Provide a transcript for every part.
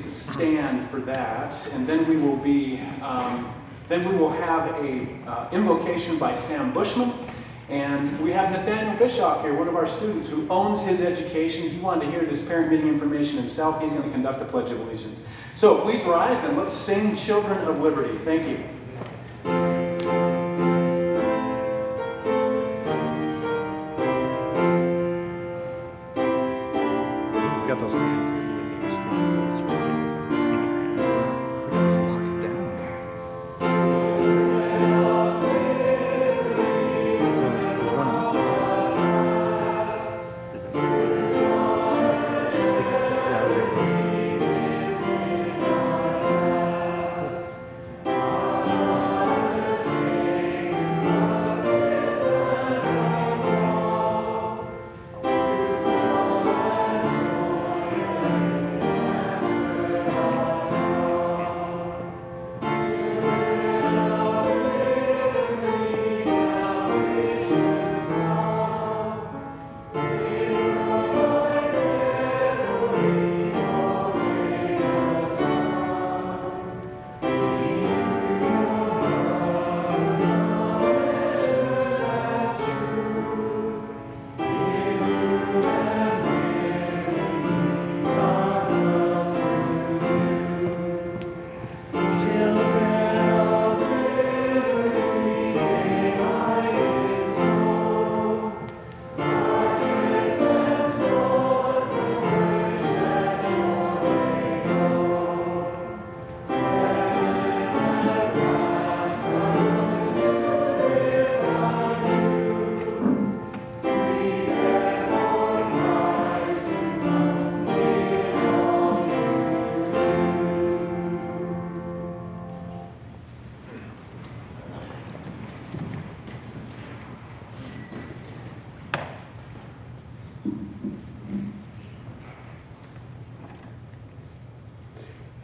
please stand for that, and then we will have a invocation by Sam Bushman, and we have Nathaniel Bischoff here, one of our students who owns his education. He wanted to hear this parent meeting information himself. He's going to conduct the Pledge of Allegiance. So please rise and let's sing Children of Liberty. Thank you.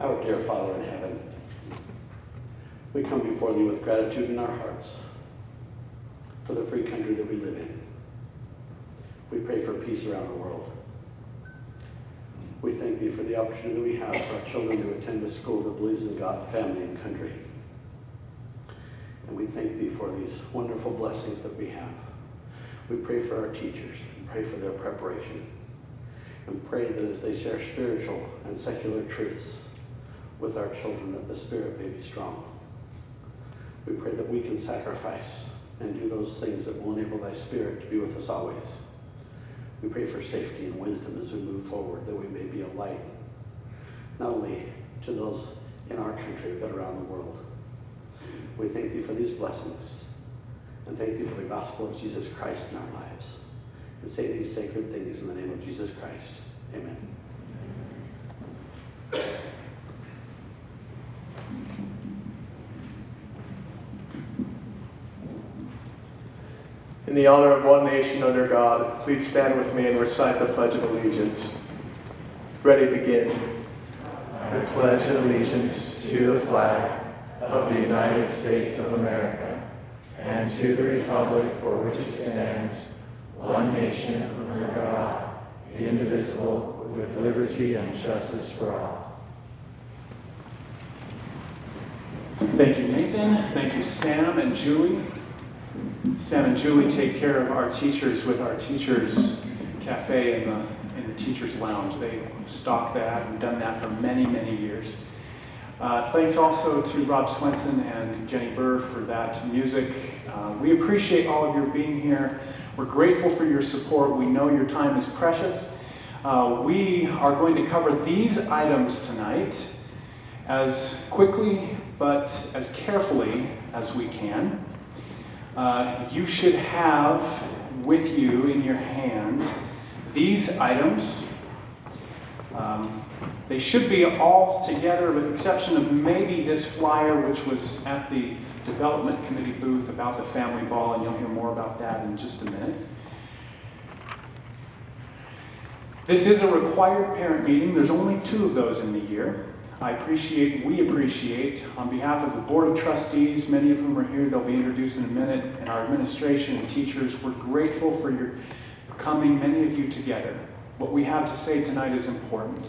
Our dear Father in heaven, we come before thee with gratitude in our hearts for the free country that we live in. We pray for peace around the world. We thank thee for the opportunity that we have for our children to attend a school that believes in God, family, and country. And we thank thee for these wonderful blessings that we have. We pray for our teachers and pray for their preparation. And pray that as they share spiritual and secular truths with our children, that the spirit may be strong. We pray that we can sacrifice and do those things that will enable thy spirit to be with us always. We pray for safety and wisdom as we move forward, that we may be a light, not only to those in our country, but around the world. We thank thee for these blessings, and thank thee for the gospel of Jesus Christ in our lives. And say these sacred things in the name of Jesus Christ. Amen. In the honor of one nation under God, please stand with me and recite the Pledge of Allegiance. Ready, begin. I pledge allegiance to the flag of the United States of America and to the republic for which it stands, one nation under God, indivisible, with liberty and justice for all. Thank you, Nathan. Thank you, Sam and Julie. Sam and Julie take care of our teachers with our Teachers Cafe in the Teachers Lounge. They stock that and done that for many, many years. Thanks also to Rob Swenson and Jenny Burr for that music. We appreciate all of your being here. We're grateful for your support. We know your time is precious. We are going to cover these items tonight as quickly but as carefully as we can. You should have with you in your hand these items. They should be all together with the exception of maybe this flyer, which was at the Development Committee booth about the family ball, and you'll hear more about that in just a minute. This is a required parent meeting. There's only 2 of those in the year. We appreciate, on behalf of the Board of Trustees, many of whom are here, they'll be introduced in a minute, and our administration and teachers, we're grateful for your coming, many of you together. What we have to say tonight is important.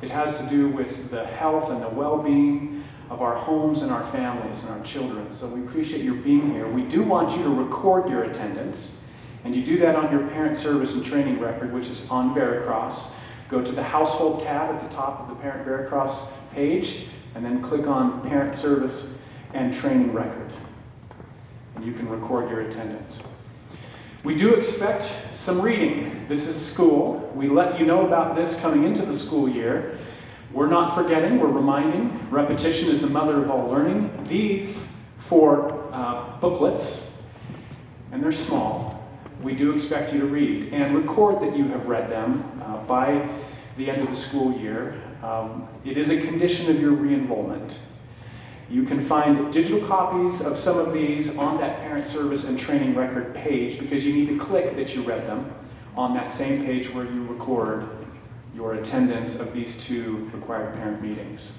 It has to do with the health and the well-being of our homes and our families and our children. So we appreciate your being here. We do want you to record your attendance, and you do that on your parent service and training record, which is on Veracross. Go to the household tab at the top of the Parent Veracross page, and then click on Parent Service and Training Record. And you can record your attendance. We do expect some reading. This is school. We let you know about this coming into the school year. We're not forgetting, we're reminding. Repetition is the mother of all learning. These 4 booklets, and they're small, we do expect you to read and record that you have read them by the end of the school year. It is a condition of your re-enrollment. You can find digital copies of some of these on that Parent Service and Training Record page, because you need to click that you read them on that same page where you record your attendance of these 2 required parent meetings.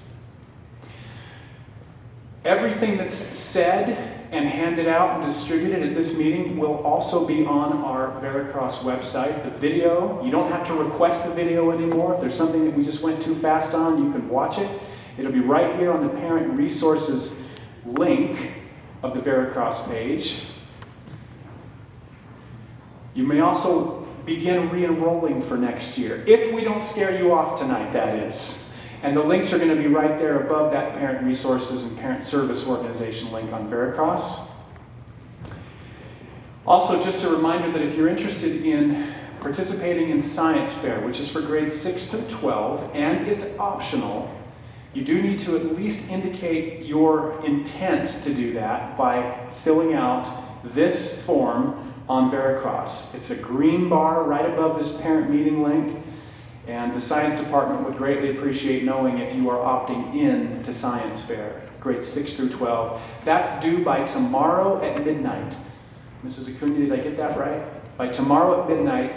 Everything that's said and handed out and distributed at this meeting will also be on our Veracross website. The video, you don't have to request the video anymore. If there's something that we just went too fast on, you can watch it. It'll be right here on the Parent Resources link of the Veracross page. You may also begin re-enrolling for next year, if we don't scare you off tonight, that is. And the links are going to be right there above that Parent Resources and Parent Service Organization link on Veracross. Also, just a reminder that if you're interested in participating in Science Fair, which is for grades 6 through 12, and it's optional, you do need to at least indicate your intent to do that by filling out this form on Veracross. It's a green bar right above this parent meeting link, and the science department would greatly appreciate knowing if you are opting in to Science Fair, grades 6 through 12. That's due by tomorrow at midnight. Mrs. Acuna, did I get that right? By tomorrow at midnight.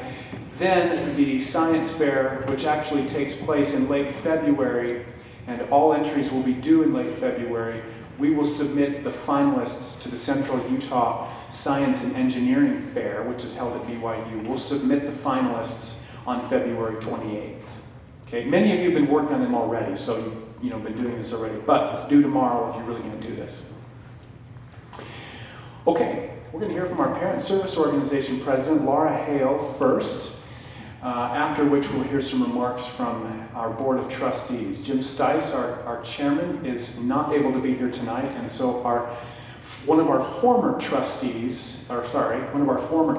Then the Science Fair, which actually takes place in late February, and all entries will be due in late February, we will submit the finalists to the Central Utah Science and Engineering Fair, which is held at BYU. We'll submit the finalists on February 28th. Okay, many of you have been working on them already, so you've been doing this already, but it's due tomorrow if you're really going to do this. Okay, we're going to hear from our Parent Service Organization President, Laura Hale, first. After which we'll hear some remarks from our Board of Trustees. Jim Stice, our chairman, is not able to be here tonight, and so one of our former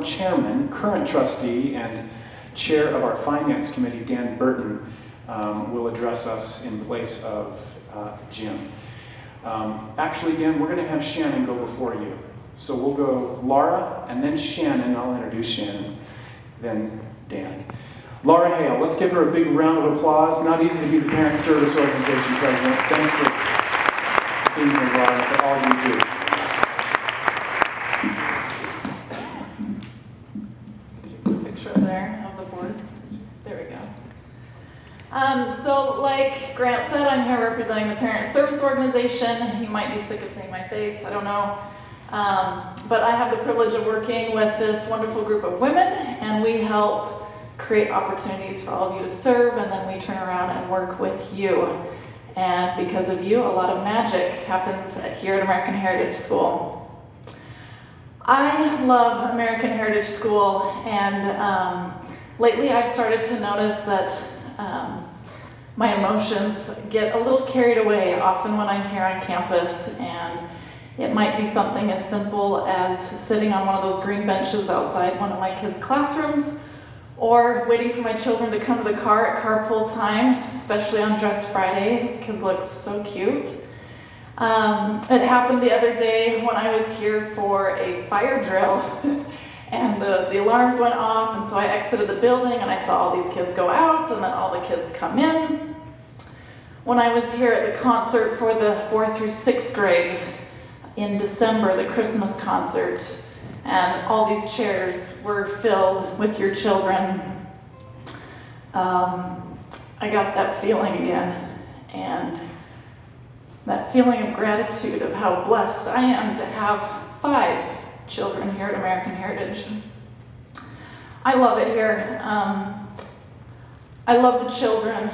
chairman, current trustee, and chair of our Finance Committee, Dan Burton, will address us in place of Jim. Actually, Dan, we're going to have Shannon go before you. So we'll go Laura, and then Shannon. I'll introduce Shannon, then Dan. Laura Hale, let's give her a big round of applause. Not easy to be the Parent Service Organization President. Thanks for being here, Laura, for all you do. Picture there of the board. There we go. So like Grant said, I'm here representing the Parent Service Organization. You might be sick of seeing my face, I don't know. But I have the privilege of working with this wonderful group of women, and we help create opportunities for all of you to serve, and then we turn around and work with you. And because of you, a lot of magic happens here at American Heritage School. I love American Heritage School, and lately I've started to notice that my emotions get a little carried away often when I'm here on campus, and it might be something as simple as sitting on one of those green benches outside one of my kids' classrooms, or waiting for my children to come to the car at carpool time, especially on Dress Friday. These kids look so cute. It happened the other day when I was here for a fire drill, and the alarms went off, and so I exited the building and I saw all these kids go out, and then all the kids come in. When I was here at the concert for the 4th through 6th grade in December, the Christmas concert, and all these chairs were filled with your children, I got that feeling again, and that feeling of gratitude of how blessed I am to have 5 children here at American Heritage. I love it here. I love the children.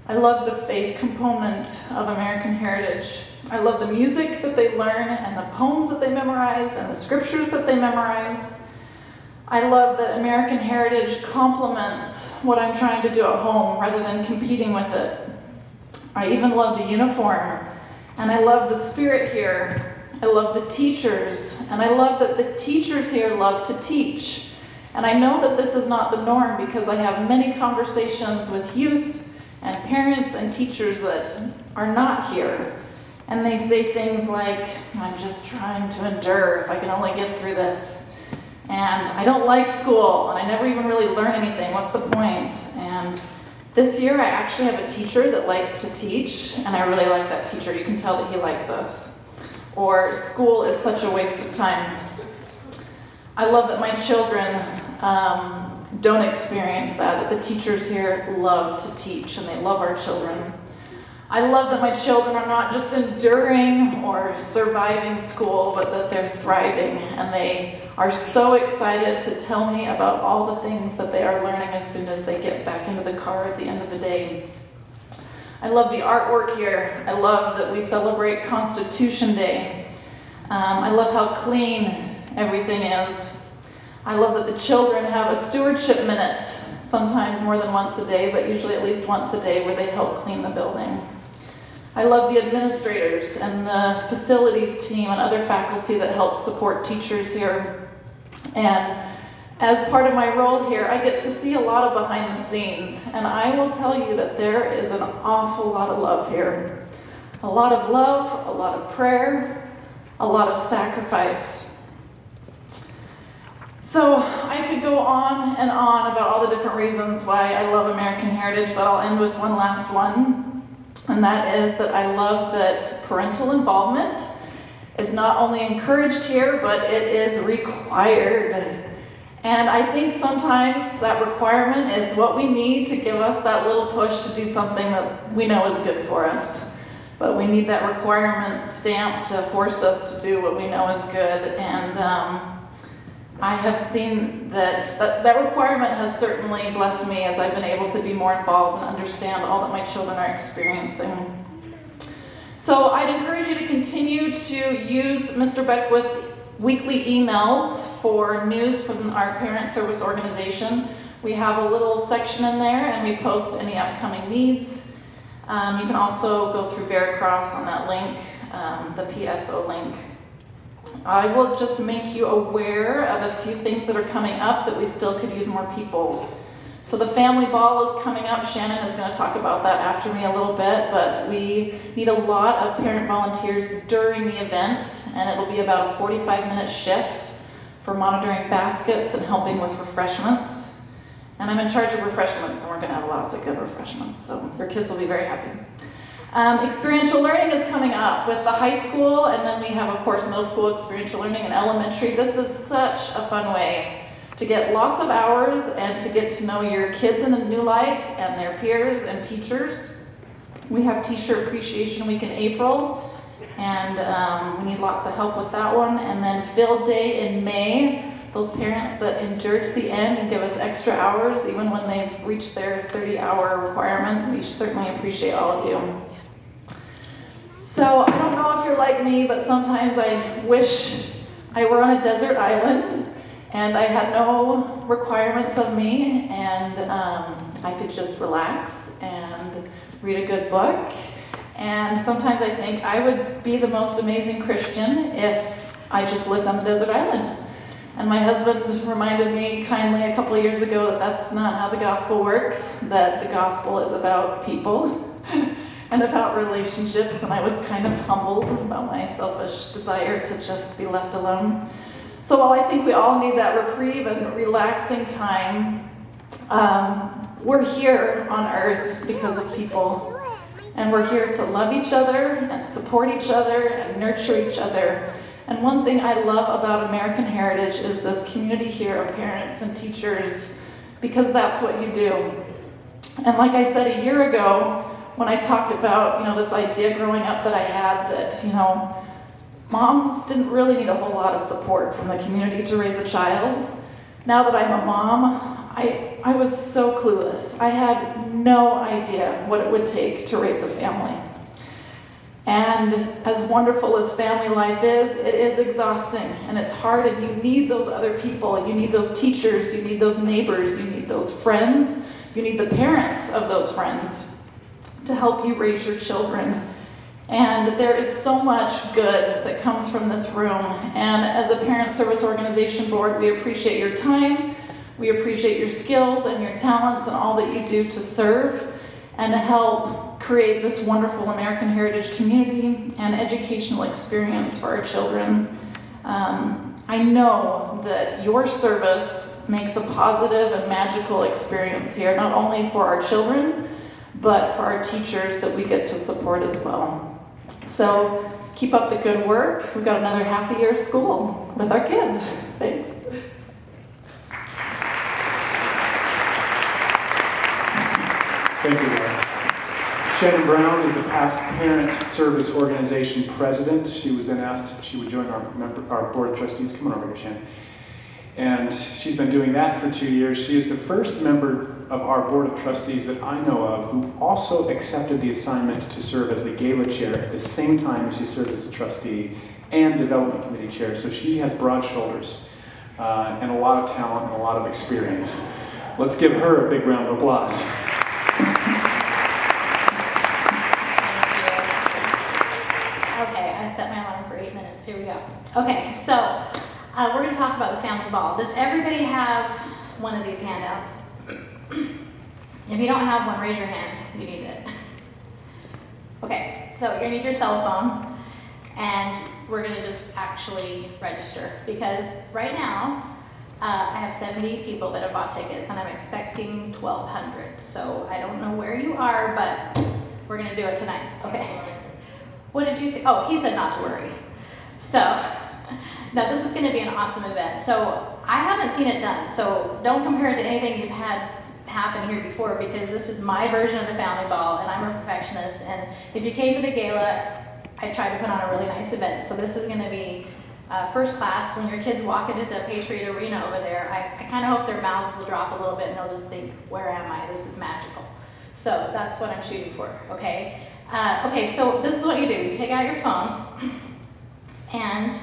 I love the faith component of American Heritage. I love the music that they learn and the poems that they memorize and the scriptures that they memorize. I love that American Heritage complements what I'm trying to do at home rather than competing with it. I even love the uniform, and I love the spirit here. I love the teachers, and I love that the teachers here love to teach. And I know that this is not the norm because I have many conversations with youth and parents and teachers that are not here. And they say things like, I'm just trying to endure if I can only get through this. And I don't like school, and I never even really learn anything. What's the point? And this year I actually have a teacher that likes to teach, and I really like that teacher. You can tell that he likes us. Or school is such a waste of time. I love that my children don't experience that the teachers here love to teach and they love our children. I love that my children are not just enduring or surviving school, but that they're thriving, and they are so excited to tell me about all the things that they are learning as soon as they get back into the car at the end of the day. I love the artwork here. I love that we celebrate Constitution Day. I love how clean everything is. I love that the children have a stewardship minute, sometimes more than once a day, but usually at least once a day, where they help clean the building. I love the administrators and the facilities team and other faculty that help support teachers here. And as part of my role here, I get to see a lot of behind the scenes, and I will tell you that there is an awful lot of love here. A lot of love, a lot of prayer, a lot of sacrifice. So I could go on and on about all the different reasons why I love American Heritage, but I'll end with one last one, and that is that I love that parental involvement is not only encouraged here, but it is required. And I think sometimes that requirement is what we need to give us that little push to do something that we know is good for us. But we need that requirement stamp to force us to do what we know is good. And I have seen that requirement has certainly blessed me as I've been able to be more involved and understand all that my children are experiencing. So I'd encourage you to continue to use Mr. Beckwith's weekly emails for news from our parent service organization. We have a little section in there, and we post any upcoming needs. You can also go through Veracross on that link, the PSO link. I will just make you aware of a few things that are coming up that we still could use more people. So the family ball is coming up. Shannon is going to talk about that after me a little bit, but we need a lot of parent volunteers during the event, and it'll be about a 45-minute shift for monitoring baskets and helping with refreshments. And I'm in charge of refreshments, and we're going to have lots of good refreshments, so your kids will be very happy. Experiential learning is coming up with the high school, and then we have, of course, middle school experiential learning and elementary. This is such a fun way to get lots of hours and to get to know your kids in a new light and their peers and teachers. We have Teacher Appreciation Week in April, and we need lots of help with that one. And then Field Day in May. Those parents that endure to the end and give us extra hours even when they've reached their 30-hour requirement, we certainly appreciate all of you. So I don't know if you're like me, but sometimes I wish I were on a desert island and I had no requirements of me, and I could just relax and read a good book. And sometimes I think I would be the most amazing Christian if I just lived on a desert island. And my husband reminded me kindly a couple of years ago that that's not how the gospel works, that the gospel is about people and about relationships, and I was kind of humbled about my selfish desire to just be left alone. So while I think we all need that reprieve and relaxing time, we're here on earth because of people. And we're here to love each other and support each other and nurture each other. And one thing I love about American Heritage is this community here of parents and teachers, because that's what you do. And like I said a year ago, when I talked about, this idea growing up that I had that, moms didn't really need a whole lot of support from the community to raise a child. Now that I'm a mom, I was so clueless. I had no idea what it would take to raise a family. And as wonderful as family life is, it is exhausting and it's hard, and you need those other people. You need those teachers, you need those neighbors, you need those friends, you need the parents of those friends to help you raise your children. And there is so much good that comes from this room. And as a Parent Service Organization Board, we appreciate your time, we appreciate your skills and your talents and all that you do to serve and to help create this wonderful American heritage community and educational experience for our children. I know that your service makes a positive and magical experience here, not only for our children, but for our teachers that we get to support as well. So keep up the good work. We've got another half a year of school with our kids. Thanks. Thank you, Laura. Shannon Brown is the past Parent Service Organization President. She was then asked if she would join our Board of Trustees. Come on over here, Shannon. And she's been doing that for 2 years. She is the first member of our Board of Trustees that I know of who also accepted the assignment to serve as the Gala Chair at the same time as she served as a trustee and Development Committee Chair. So she has broad shoulders and a lot of talent and a lot of experience. Let's give her a big round of applause. Okay, I set my alarm for 8 minutes. Here we go. Okay, so we're going to talk about the family ball. Does everybody have one of these handouts? If you don't have one, raise your hand. You need it. Okay, so you're going to need your cell phone, and we're going to just actually register, because right now I have 70 people that have bought tickets, and I'm expecting 1,200. So I don't know where you are, but we're going to do it tonight. Okay. What did you say? Oh, he said not to worry. So, no, this is going to be an awesome event. So, I haven't seen it done, so don't compare it to anything you've had happen here before, because this is my version of the family ball, and I'm a perfectionist. And if you came to the gala, I tried to put on a really nice event. So, this is going to be first class. When your kids walk into the Patriot Arena over there, I kind of hope their mouths will drop a little bit and they'll just think, where am I? This is magical. So, that's what I'm shooting for, okay? Okay, so this is what you do. You take out your phone, and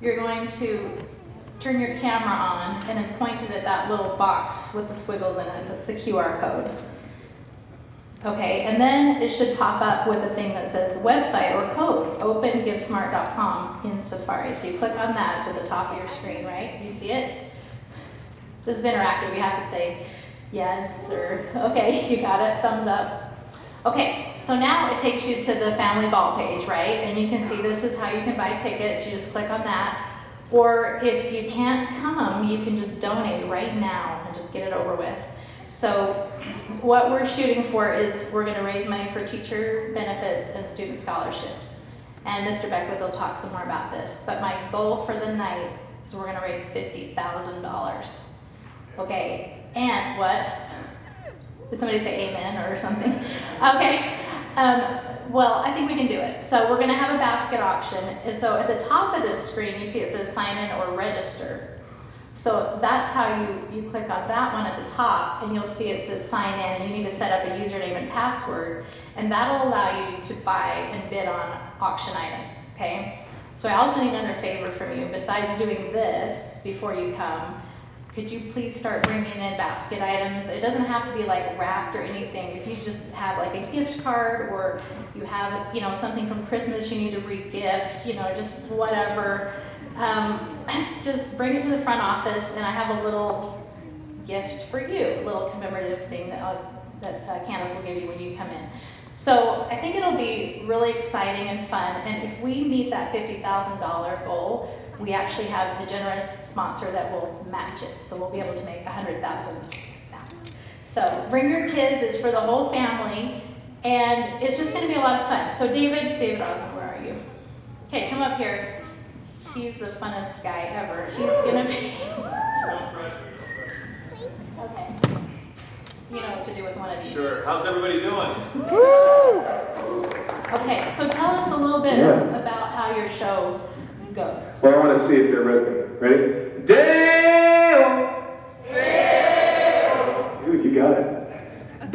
you're going to turn your camera on and then point it at that little box with the squiggles in it. That's the QR code. Okay, and then it should pop up with a thing that says website or code, opengivesmart.com in Safari. So you click on that, it's at the top of your screen, right? You see it? This is interactive. You have to say yes or okay, you got it, thumbs up. Okay, so now it takes you to the family ball page, right? And you can see this is how you can buy tickets. You just click on that. Or if you can't come, you can just donate right now and just get it over with. So what we're shooting for is we're going to raise money for teacher benefits and student scholarships. And Mr. Beckwith will talk some more about this. But my goal for the night is we're going to raise $50,000. Okay, and what? Did somebody say amen or something? Okay, well, I think we can do it. So we're gonna have a basket auction. And so at the top of this screen, you see it says sign in or register. So that's how you click on that one at the top, and you'll see it says sign in, and you need to set up a username and password, and that'll allow you to buy and bid on auction items, okay? So I also need another favor from you. Besides doing this before you come, could you please start bringing in basket items? It doesn't have to be like wrapped or anything. If you just have like a gift card, or you have, you know, something from Christmas you need to re-gift, you know, just whatever, just bring it to the front office, and I have a little gift for you, a little commemorative thing that Candace will give you when you come in. So I think it'll be really exciting and fun, and if we meet that $50,000 goal, we actually have a generous sponsor that will match it, so we'll be able to make $100,000. So bring your kids, it's for the whole family, and it's just gonna be a lot of fun. So David Osmond, where are you? Okay, come up here. He's the funnest guy ever. He's gonna be, okay. You know what to do with one of these. Sure, how's everybody doing? Okay, so tell us a little bit about how your show goes. Well, I want to see if they're ready. Ready? Dale! Dale!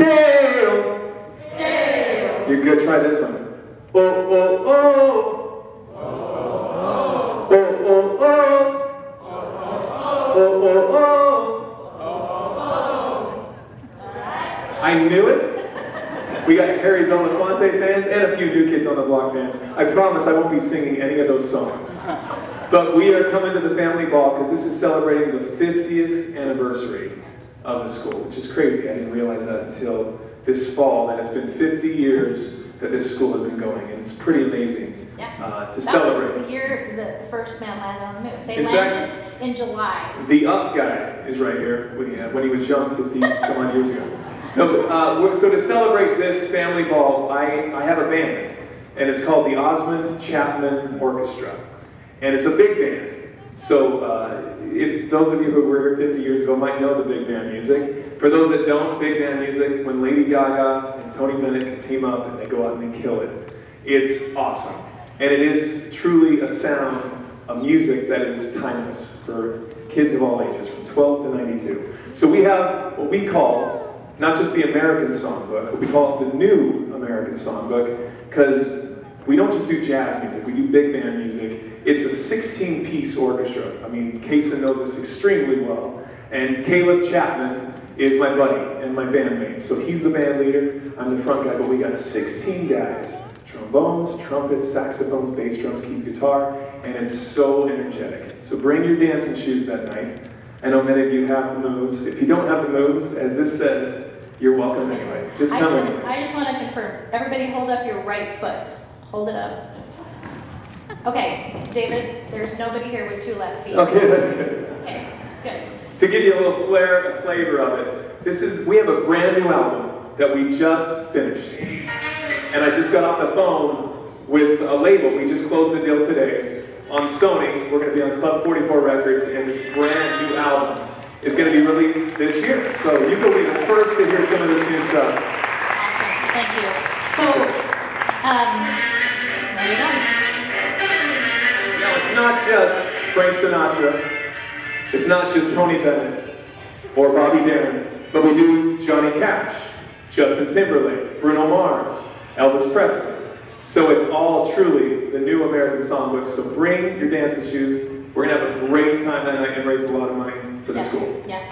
Dale! Dale. You're good, try this one. Oh, oh, oh. Oh, oh, oh. Oh, oh, oh. I knew it. We got Harry Belafonte fans and a few New Kids on the Block fans. I promise I won't be singing any of those songs. But we are coming to the family ball because this is celebrating the 50th anniversary of the school, which is crazy. I didn't realize that until this fall, that it's been 50 years that this school has been going, and it's pretty amazing to celebrate. That was the year the first man landed on the moon. They In landed in July. The up guy is right here when he was young 50 some odd years ago. No, so to celebrate this family ball, I have a band, and it's called the Osmond Chapman Orchestra, and it's a big band. So if those of you who were here 50 years ago might know the big band music. For those that don't, big band music, when Lady Gaga and Tony Bennett can team up and they go out and they kill it, it's awesome. And it is truly a sound of music that is timeless for kids of all ages, from 12 to 92. So we have what we call not just the American Songbook, but we call it the New American Songbook, because we don't just do jazz music, we do big band music. It's a 16-piece orchestra. I mean, Kaysen knows this extremely well. And Caleb Chapman is my buddy and my bandmate. So he's the band leader, I'm the front guy, but we got 16 guys. Trombones, trumpets, saxophones, bass drums, keys, guitar, and it's so energetic. So bring your dancing shoes that night. I know many of you have the moves. If you don't have the moves, as this says, you're welcome anyway. Just come anyway. I just want to confirm. Everybody hold up your right foot. Hold it up. Okay, David, there's nobody here with two left feet. Okay, that's good. Okay, good. To give you a little flavor of it, we have a brand new album that we just finished. And I just got off the phone with a label. We just closed the deal today. On Sony, we're going to be on Club 44 Records, and this brand new album is going to be released this year. So you will be the first to hear some of this new stuff. Awesome, thank you. So, there you go. Now, it's not just Frank Sinatra, it's not just Tony Bennett or Bobby Darin, but we do Johnny Cash, Justin Timberlake, Bruno Mars, Elvis Presley. So it's all truly the New American Songbook. So bring your dancing shoes. We're going to have a great time that night and raise a lot of money for the school. Yes.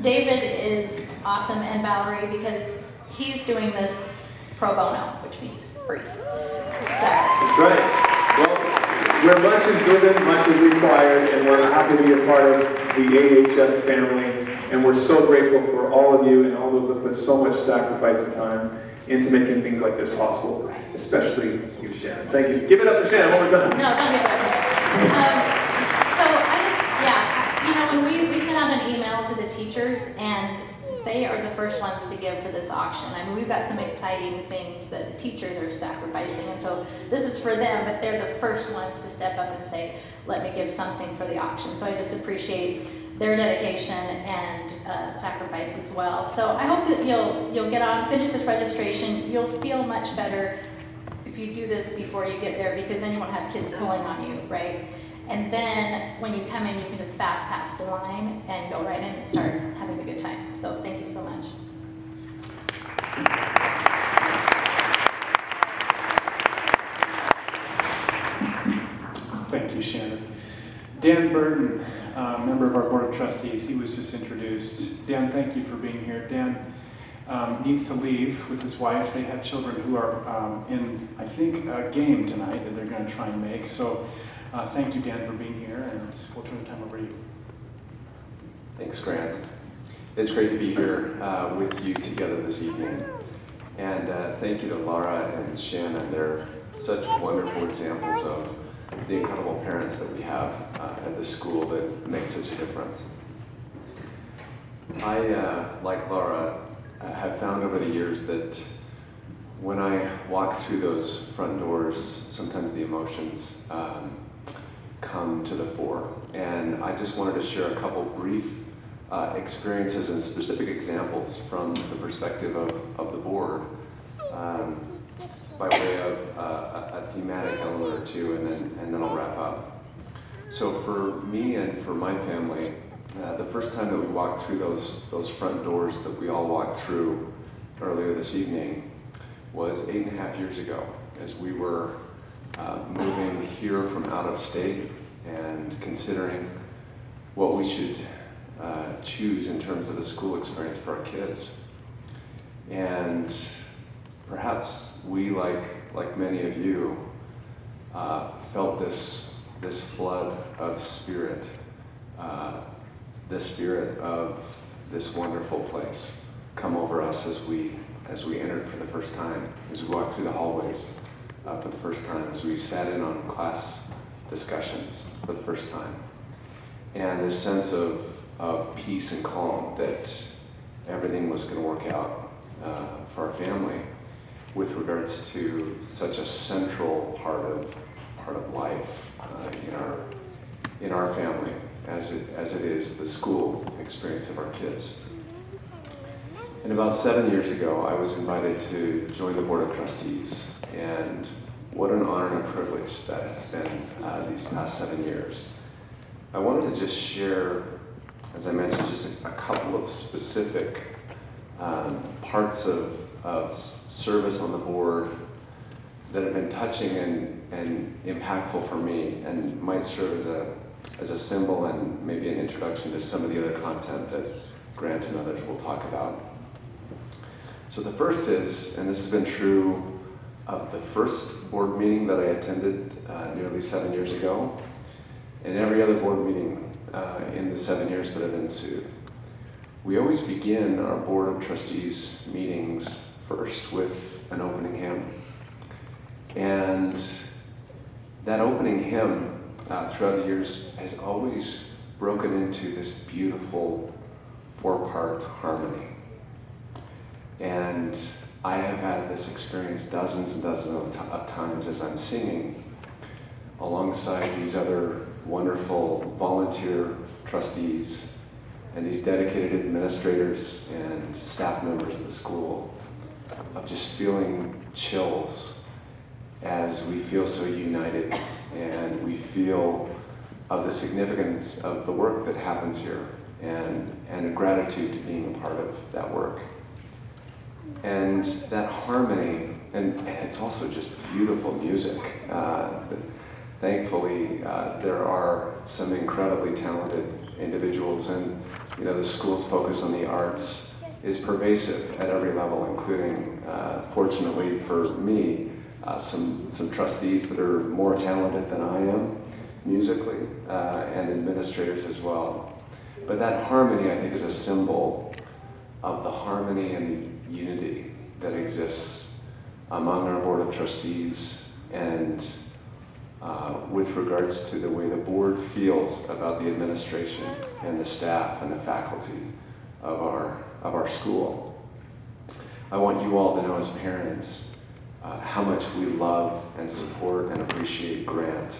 David is awesome, and Valerie, because he's doing this pro bono, which means free. So. That's right. Well, where much is given, much is required, and we're happy to be a part of the AHS family. And we're so grateful for all of you and all those that put so much sacrifice and time into making things like this possible, especially you, Shannon. Thank you. Give it up for Shannon one more time. No, don't give it up. So I just, when we sent out an email to the teachers, and they are the first ones to give for this auction. I mean, we've got some exciting things that the teachers are sacrificing, and so this is for them, but they're the first ones to step up and say, let me give something for the auction. So I just appreciate their dedication and sacrifice as well. So I hope that you'll get on, finish this registration. You'll feel much better if you do this before you get there, because then you won't have kids pulling on you, right? And then when you come in, you can just fast pass the line and go right in and start having a good time. So thank you so much. Thank you, Shannon. Dan Burton, member of our Board of Trustees, he was just introduced. Dan, thank you for being here. Dan needs to leave with his wife. They have children who are in, I think, a game tonight that they're going to try and make. So thank you, Dan, for being here, and we'll turn the time over to you. Thanks, Grant. It's great to be here with you together this evening. And thank you to Laura and Shannon. They're such wonderful examples of the incredible parents that we have at this school that make such a difference. I, like Laura, have found over the years that when I walk through those front doors, sometimes the emotions come to the fore. And I just wanted to share a couple brief experiences and specific examples from the perspective of the board by way of a thematic element or two, and then I'll wrap up. So for me and for my family, the first time that we walked through those front doors that we all walk through earlier this evening was 8.5 years ago, as we were moving here from out of state and considering what we should choose in terms of a school experience for our kids. And perhaps we, like many of you, felt this flood of spirit, the spirit of this wonderful place come over us as we entered for the first time, as we walked through the hallways for the first time, as we sat in on class discussions for the first time. And this sense of peace and calm that everything was going to work out for our family with regards to such a central part of life in our family, as it is the school experience of our kids. And about 7 years ago, I was invited to join the Board of Trustees, and what an honor and a privilege that has been these past 7 years. I wanted to just share, as I mentioned, just a couple of specific parts of service on the board that have been touching and impactful for me, and might serve as a symbol and maybe an introduction to some of the other content that Grant and others will talk about. So the first is, and this has been true of the first board meeting that I attended nearly 7 years ago, and every other board meeting in the 7 years that have ensued. We always begin our Board of Trustees meetings first with an opening hymn. And that opening hymn throughout the years has always broken into this beautiful 4-part harmony. And I have had this experience dozens and dozens of times as I'm singing alongside these other wonderful volunteer trustees and these dedicated administrators and staff members of the school, of just feeling chills as we feel so united and we feel of the significance of the work that happens here and a gratitude to being a part of that work. And that harmony, and it's also just beautiful music. Thankfully, there are some incredibly talented individuals, and the school's focus on the arts is pervasive at every level, including, fortunately for me, some trustees that are more talented than I am musically, and administrators as well. But that harmony, I think, is a symbol of the harmony and the unity that exists among our Board of Trustees and with regards to the way the board feels about the administration and the staff and the faculty of our school. I want you all to know as parents how much we love and support and appreciate Grant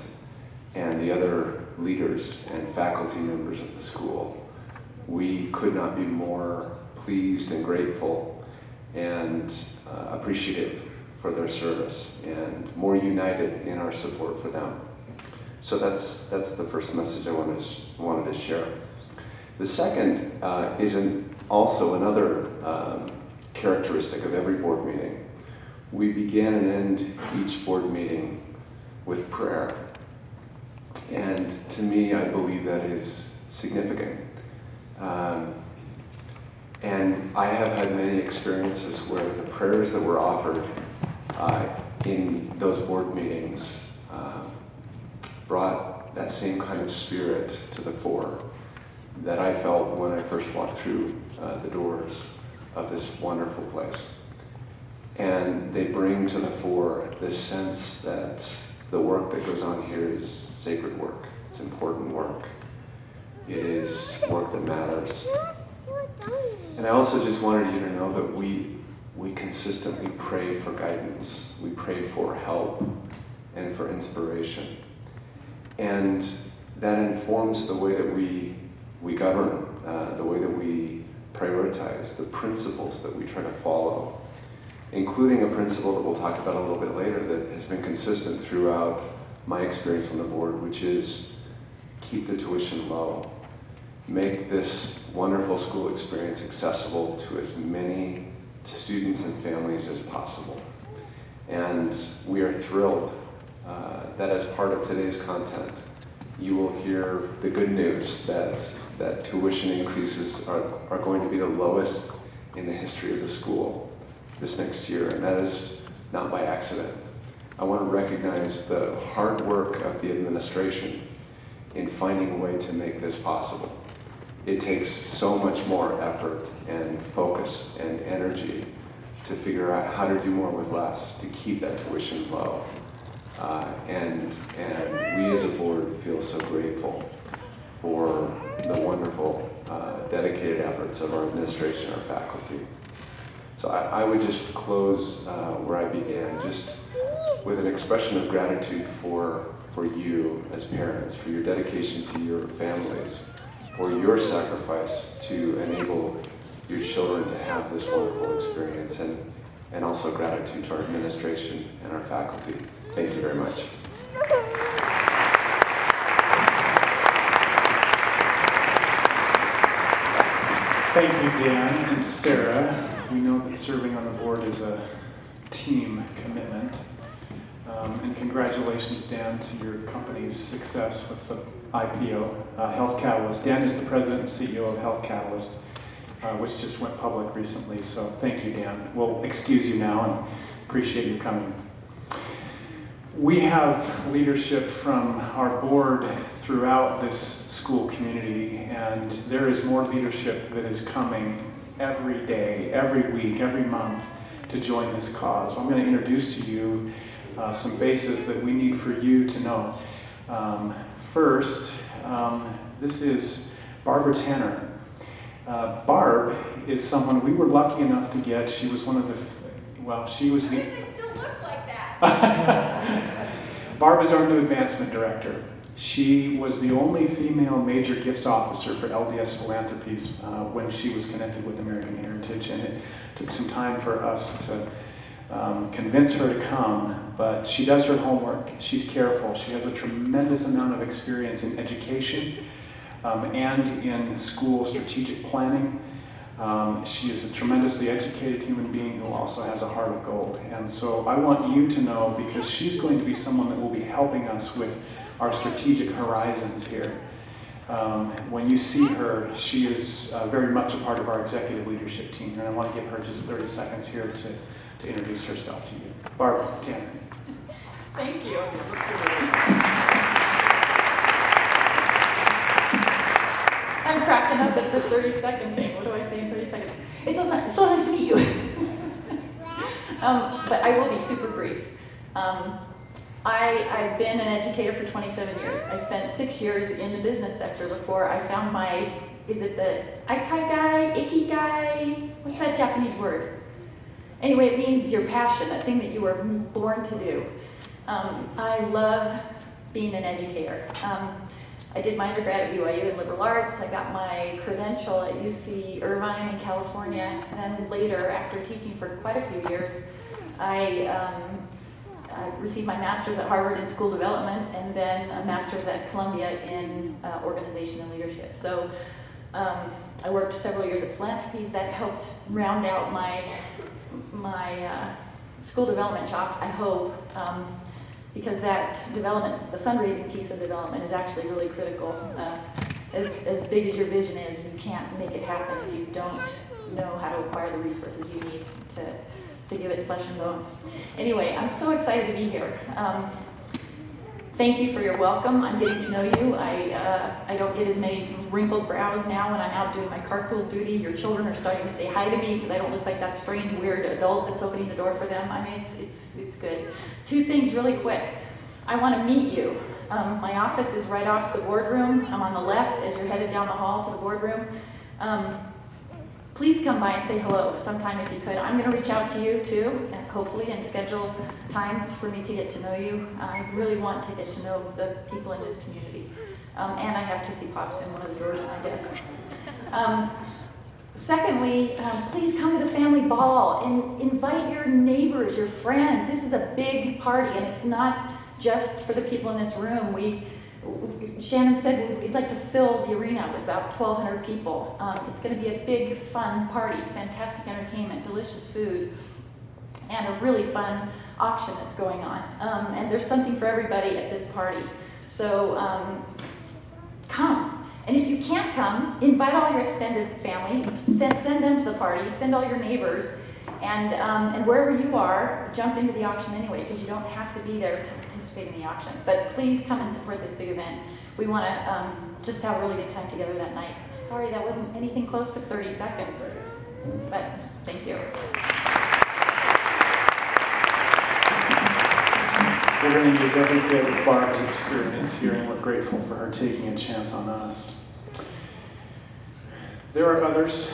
and the other leaders and faculty members of the school. We could not be more pleased and grateful and appreciative for their service and more united in our support for them. So that's the first message I wanted to share. The second is also another characteristic of every board meeting. We begin and end each board meeting with prayer. And to me, I believe that is significant. And I have had many experiences where the prayers that were offered in those board meetings brought that same kind of spirit to the fore that I felt when I first walked through the doors of this wonderful place. And they bring to the fore this sense that the work that goes on here is sacred work. It's important work. It is work that matters. And I also just wanted you to know that we consistently pray for guidance. We pray for help and for inspiration. And that informs the way that we govern, the way that we prioritize, the principles that we try to follow, including a principle that we'll talk about a little bit later that has been consistent throughout my experience on the board, which is keep the tuition low. Make this wonderful school experience accessible to as many students and families as possible. And we are thrilled that as part of today's content, you will hear the good news that tuition increases are going to be the lowest in the history of the school this next year, and that is not by accident. I want to recognize the hard work of the administration in finding a way to make this possible. It takes so much more effort and focus and energy to figure out how to do more with less, to keep that tuition low. And we as a board feel so grateful for the wonderful, dedicated efforts of our administration, our faculty. So I would just close where I began, just with an expression of gratitude for you as parents, for your dedication to your families, for your sacrifice to enable your children to have this wonderful experience, and also gratitude to our administration and our faculty. Thank you very much. Thank you, Dan and Sarah. We know that serving on the board is a team commitment. And congratulations, Dan, to your company's success with the IPO, Health Catalyst. Dan is the president and CEO of Health Catalyst, which just went public recently. So thank you, Dan. We'll excuse you now and appreciate you coming. We have leadership from our board throughout this school community, and there is more leadership that is coming every day, every week, every month to join this cause. So I'm going to introduce to you some faces that we need for you to know. First, this is Barbara Tanner. Barb is someone we were lucky enough to get. She was one of the, she was the... Why does it still look like that? Barb is our new advancement director. She was the only female major gifts officer for LDS Philanthropies when she was connected with American Heritage, and it took some time for us to convince her to come, but she does her homework. She's careful. She has a tremendous amount of experience in education and in school strategic planning. She is a tremendously educated human being who also has a heart of gold. And so I want you to know, because she's going to be someone that will be helping us with our strategic horizons here. When you see her, she is very much a part of our executive leadership team, and I want to give her just 30 seconds here to introduce herself to you. Barbara Tanner. Thank you. I'm cracking up at the 30-second thing. What do I say in 30 seconds? It's so nice to meet you. But I will be super brief. I've been an educator for 27 years. I spent 6 years in the business sector before I found my, is it the ikigai? What's that Japanese word? Anyway, it means your passion, a thing that you were born to do. I love being an educator. I did my undergrad at BYU in liberal arts. I got my credential at UC Irvine in California. And then later, after teaching for quite a few years, I received my master's at Harvard in school development, and then a master's at Columbia in organization and leadership. So I worked several years at Philanthropies. That helped round out my school development chops, I hope, because that development, the fundraising piece of development is actually really critical. As big as your vision is, you can't make it happen if you don't know how to acquire the resources you need to give it flesh and bone. Anyway, I'm so excited to be here. Thank you for your welcome. I'm getting to know you. I don't get as many wrinkled brows now when I'm out doing my carpool duty. Your children are starting to say hi to me because I don't look like that strange, weird adult that's opening the door for them. I mean, it's good. Two things really quick. I want to meet you. My office is right off the boardroom. I'm on the left as you're headed down the hall to the boardroom. Please come by and say hello sometime if you could. I'm going to reach out to you too, and hopefully, and schedule times for me to get to know you. I really want to get to know the people in this community. And I have Tootsie Pops in one of the drawers of my desk. Secondly, please come to the family ball and invite your neighbors, your friends. This is a big party, and it's not just for the people in this room. Shannon said we'd like to fill the arena with about 1,200 people. It's going to be a big, fun party, fantastic entertainment, delicious food, and a really fun auction that's going on. And there's something for everybody at this party. So come. And if you can't come, invite all your extended family, then send them to the party, send all your neighbors, and wherever you are, jump into the auction anyway, because you don't have to be there to participate in the auction. But please come and support this big event. We want to just have a really good time together that night. Sorry, that wasn't anything close to 30 seconds, but thank you. We're going to use every bit of Barb's experience here, and we're grateful for her taking a chance on us. There are others.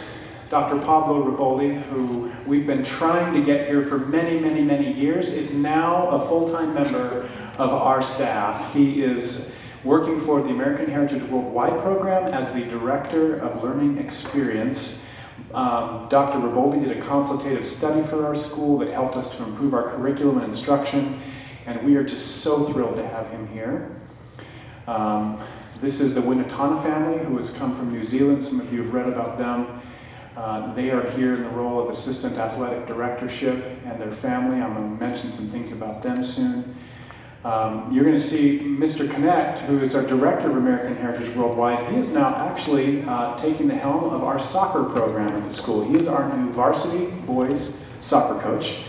Dr. Pablo Riboldi, who we've been trying to get here for many, many, many years, is now a full-time member of our staff. He is working for the American Heritage Worldwide program as the Director of Learning Experience. Dr. Riboldi did a consultative study for our school that helped us to improve our curriculum and instruction, and we are just so thrilled to have him here. This is the Winnetana family, who has come from New Zealand. Some of you have read about them. They are here in the role of Assistant Athletic Directorship, and their family. I'm going to mention some things about them soon. You're going to see Mr. Connect, who is our Director of American Heritage Worldwide. He is now actually taking the helm of our soccer program at the school. He is our new varsity boys soccer coach.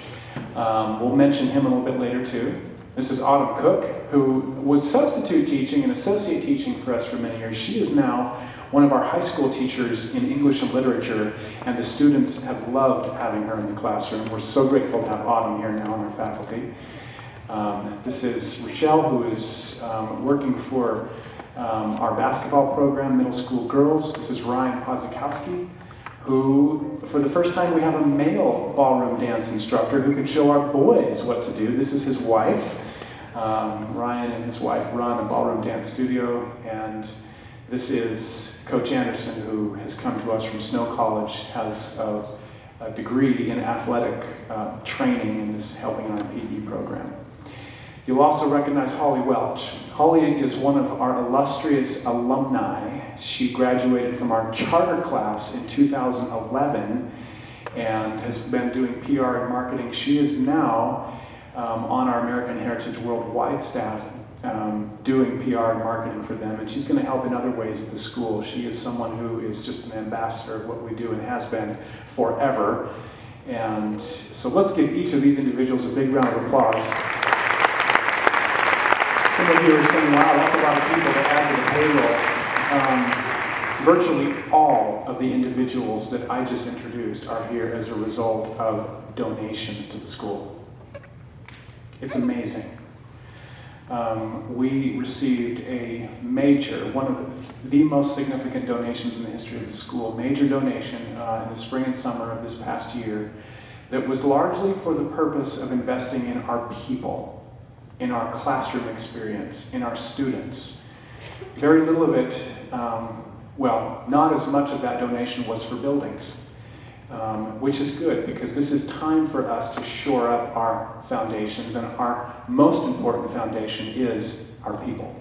We'll mention him a little bit later too. This is Autumn Cook, who was substitute teaching and associate teaching for us for many years. She is now one of our high school teachers in English and literature, and the students have loved having her in the classroom. We're so grateful to have Autumn here now on our faculty. This is Rochelle, who is working for our basketball program, middle school girls. This is Ryan Podzikowski, who, for the first time, we have a male ballroom dance instructor who can show our boys what to do. This is his wife. Ryan and his wife run a ballroom dance studio, and this is Coach Anderson, who has come to us from Snow College, has a degree in athletic training and is helping on our PE program. You'll also recognize Holly Welch. Holly is one of our illustrious alumni. She graduated from our charter class in 2011 and has been doing PR and marketing. She is now on our American Heritage Worldwide staff doing PR and marketing for them, and she's going to help in other ways at the school. She is someone who is just an ambassador of what we do and has been forever. And so let's give each of these individuals a big round of applause. Some of you are saying, wow, that's a lot of people to add to the payroll. Virtually all of the individuals that I just introduced are here as a result of donations to the school. It's amazing. We received a major, one of the most significant donations in the history of the school, major donation in the spring and summer of this past year that was largely for the purpose of investing in our people, in our classroom experience, in our students. Very little of it, well, not as much of that donation was for buildings, which is good because this is time for us to shore up our foundations, and our most important foundation is our people.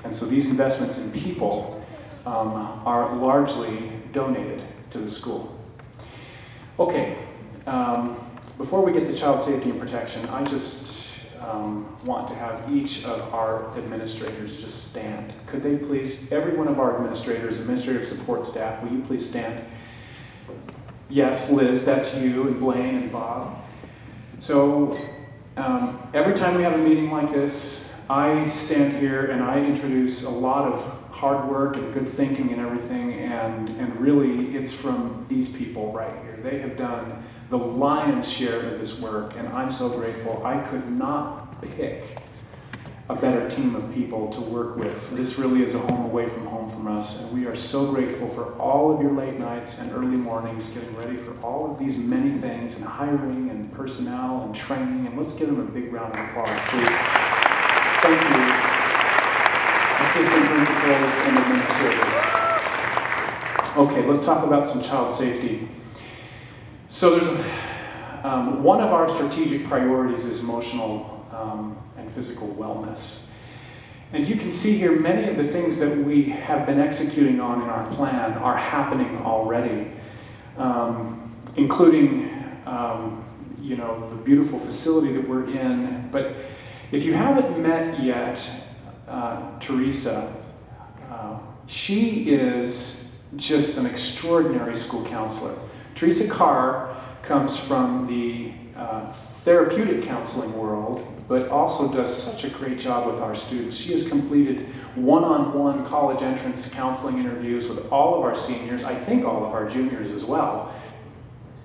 And so these investments in people are largely donated to the school. Okay, before we get to child safety and protection, I just want to have each of our administrators just stand. Could they please, every one of our administrators, administrative support staff, will you please stand? Yes, Liz, that's you, and Blaine and Bob. So every time we have a meeting like this, I stand here and I introduce a lot of hard work and good thinking and everything, and really it's from these people right here. They have done the lion's share of this work, and I'm so grateful. I could not pick a better team of people to work with. This really is a home away from home from us, and we are so grateful for all of your late nights and early mornings getting ready for all of these many things, and hiring and personnel and training, and let's give them a big round of applause, please. Thank you, assistant principals and administrators. Okay, let's talk about some child safety. So there's one of our strategic priorities is emotional and physical wellness. And you can see here many of the things that we have been executing on in our plan are happening already, including the beautiful facility that we're in. But if you haven't met yet Teresa, she is just an extraordinary school counselor. Teresa Carr comes from the therapeutic counseling world, but also does such a great job with our students. She has completed one-on-one college entrance counseling interviews with all of our seniors, I think all of our juniors as well,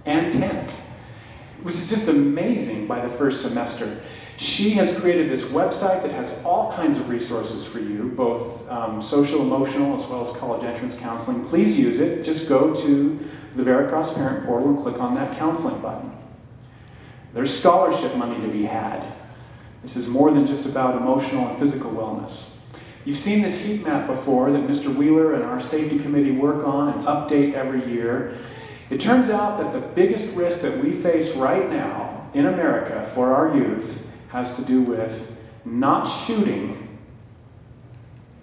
and 10th. It was just amazing by the first semester. She has created this website that has all kinds of resources for you, both social, emotional, as well as college entrance counseling. Please use it. Just go to the Veracross Parent Portal and click on that counseling button. There's scholarship money to be had. This is more than just about emotional and physical wellness. You've seen this heat map before that Mr. Wheeler and our safety committee work on and update every year. It turns out that the biggest risk that we face right now in America for our youth has to do with not shooting,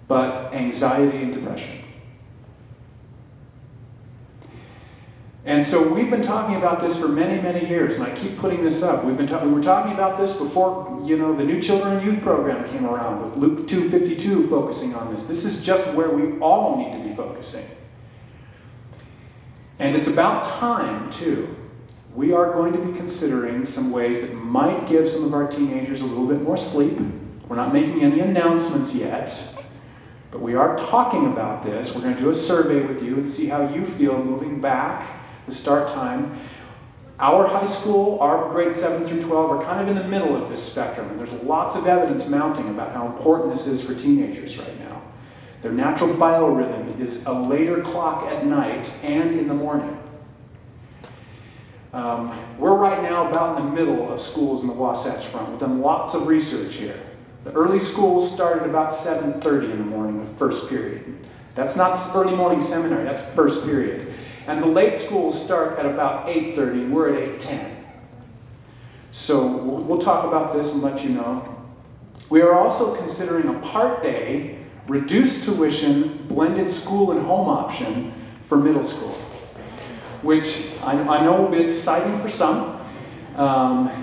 but anxiety and depression. And so we've been talking about this for many, many years, and I keep putting this up. We were talking about this before, the New Children and Youth program came around with Luke 2:52 focusing on this. This is just where we all need to be focusing. And it's about time, too. We are going to be considering some ways that might give some of our teenagers a little bit more sleep. We're not making any announcements yet, but we are talking about this. We're going to do a survey with you and see how you feel moving back the start time. Our high school, our grades 7 through 12 are kind of in the middle of this spectrum, and there's lots of evidence mounting about how important this is for teenagers right now. Their natural biorhythm is a later clock at night and in the morning. We're right now about in the middle of schools in the Wasatch Front. We've done lots of research here. The early schools start at about 7:30 in the morning, the first period. That's not early morning seminary, that's first period. And the late schools start at about 8:30, and we're at 8:10. So we'll talk about this and let you know. We are also considering a part-day, reduced tuition, blended school and home option for middle school, which I know will be exciting for some.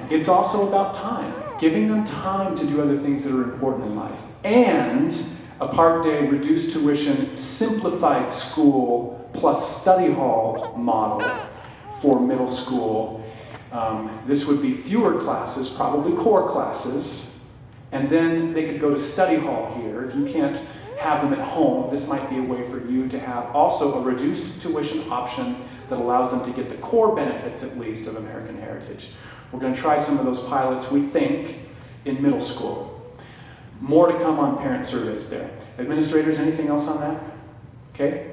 It's also about time, giving them time to do other things that are important in life. And a part-day, reduced tuition, simplified school plus study hall model for middle school. This would be fewer classes, probably core classes, and then they could go to study hall here. If you can't have them at home, this might be a way for you to have also a reduced tuition option that allows them to get the core benefits, at least, of American Heritage. We're going to try some of those pilots, we think, in middle school. More to come on parent surveys there. Administrators, anything else on that? Okay.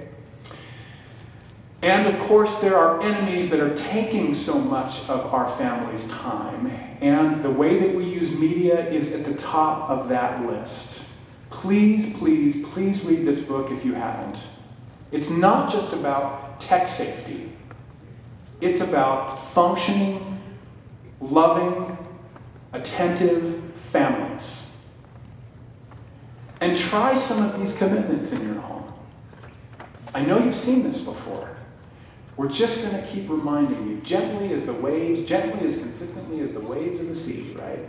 And of course, there are enemies that are taking so much of our family's time, and the way that we use media is at the top of that list. Please, please, please read this book if you haven't. It's not just about tech safety. It's about functioning, loving, attentive families. And try some of these commitments in your home. I know you've seen this before. We're just going to keep reminding you, gently as the waves, gently as consistently as the waves of the sea, right?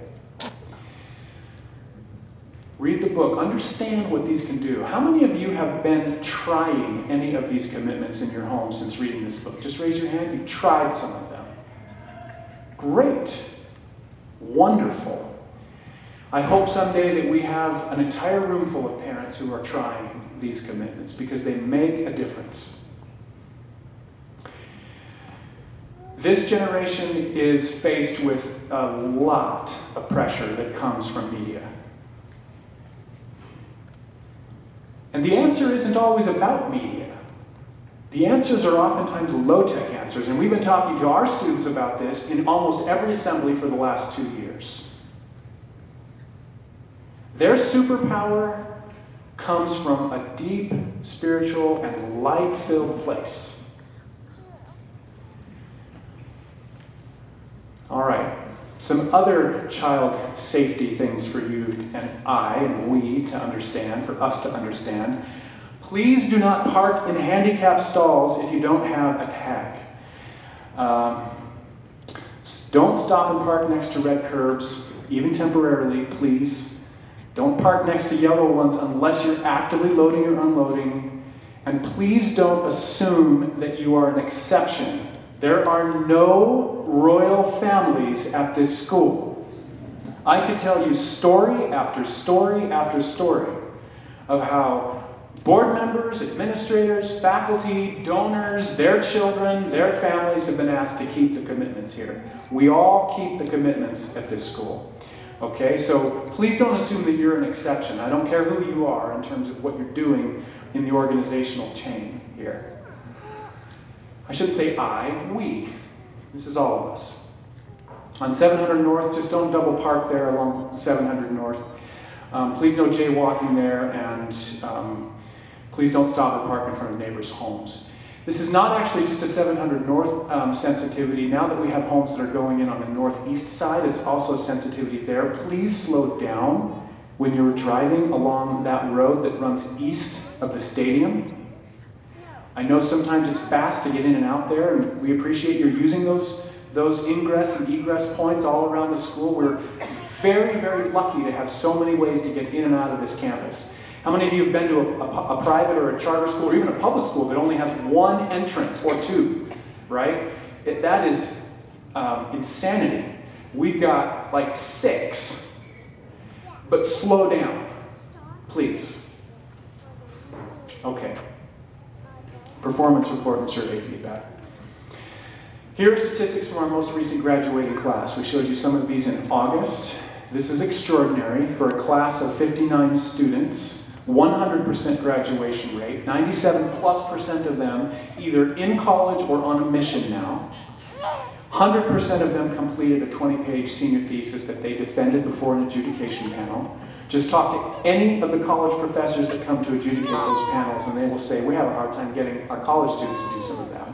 Read the book. Understand what these can do. How many of you have been trying any of these commitments in your home since reading this book? Just raise your hand. You've tried some of them. Great. Wonderful. I hope someday that we have an entire room full of parents who are trying these commitments because they make a difference. This generation is faced with a lot of pressure that comes from media. And the answer isn't always about media. The answers are oftentimes low-tech answers, and we've been talking to our students about this in almost every assembly for the last 2 years. Their superpower comes from a deep, spiritual, and light-filled place. All right, Some other child safety things for you and we to understand, for us to understand. Please do not park in handicapped stalls if you don't have a tag. Don't stop and park next to red curbs, even temporarily, please. Don't park next to yellow ones unless you're actively loading or unloading. And please don't assume that you are an exception. There are no royal families at this school. I could tell you story after story after story of how board members, administrators, faculty, donors, their children, their families have been asked to keep the commitments here. We all keep the commitments at this school. Okay, so please don't assume that you're an exception. I don't care who you are in terms of what you're doing in the organizational chain here. I shouldn't say we. This is all of us. On 700 North, just don't double park there along 700 North. Please no jaywalking there, and please don't stop or park in front of neighbors' homes. This is not actually just a 700 North sensitivity. Now that we have homes that are going in on the northeast side, it's also a sensitivity there. Please slow down when you're driving along that road that runs east of the stadium. I know sometimes it's fast to get in and out there, and we appreciate you're using those ingress and egress points all around the school. We're very, very lucky to have so many ways to get in and out of this campus. How many of you have been to a private or a charter school or even a public school that only has one entrance or two, right? That is insanity. We've got like 6. But slow down, please. Okay. Performance report and survey feedback. Here are statistics from our most recent graduating class. We showed you some of these in August. This is extraordinary for a class of 59 students, 100% graduation rate, 97+% of them either in college or on a mission now. 100% of them completed a 20-page senior thesis that they defended before an adjudication panel. Just talk to any of the college professors that come to adjudicate those panels, and they will say, we have a hard time getting our college students to do some of that.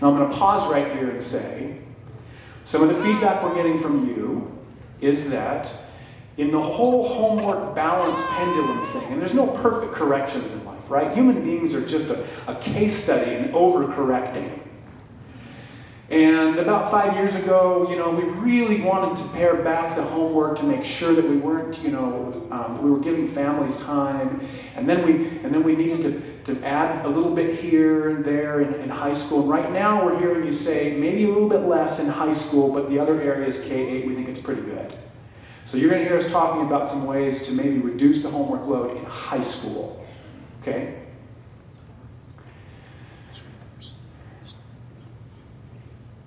Now I'm going to pause right here and say, some of the feedback we're getting from you is that in the whole homework balance pendulum thing, and there's no perfect corrections in life, right? Human beings are just a case study in overcorrecting. And about 5 years ago, we really wanted to pare back the homework to make sure that we weren't, we were giving families time. And then we needed to add a little bit here and there in high school. And right now we're hearing you say maybe a little bit less in high school, but the other areas, K-8, we think it's pretty good. So you're going to hear us talking about some ways to maybe reduce the homework load in high school. Okay?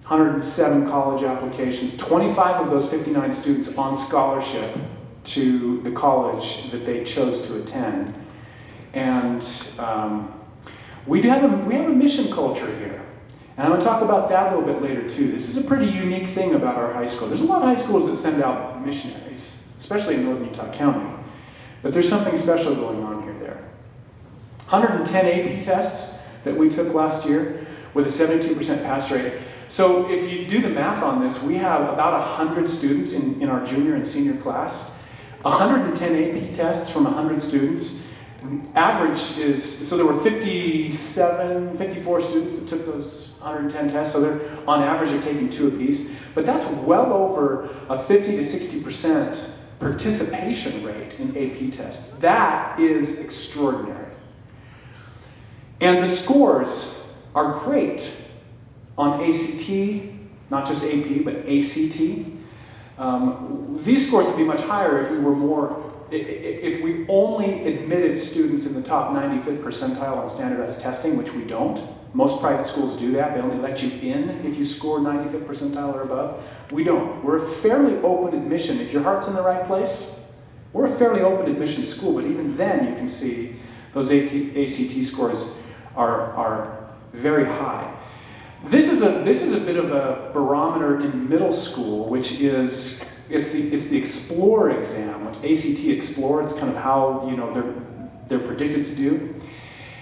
$107 college applications, 25 of those 59 students on scholarship to the college that they chose to attend. And we have a mission culture here. And I'm going to talk about that a little bit later too. This is a pretty unique thing about our high school. There's a lot of high schools that send out missionaries, especially in northern Utah County. But there's something special going on here there. 110 AP tests that we took last year with a 72% pass rate. So if you do the math on this, we have about 100 students in our junior and senior class. 110 AP tests from 100 students. Average is, so there were 54 students that took those 110 tests, so on average they're taking 2 apiece. But that's well over a 50 to 60% participation rate in AP tests. That is extraordinary. And the scores are great on ACT, not just AP, but ACT. These scores would be much higher if we only admitted students in the top 95th percentile on standardized testing, which we don't. Most private schools do that. They only let you in if you score 95th percentile or above. We don't. We're a fairly open admission. If your heart's in the right place, we're a fairly open admission school, but even then you can see those ACT scores are very high. This is a bit of a barometer in middle school, which is it's the Explore exam, which ACT Explore. It's kind of how they're predicted to do.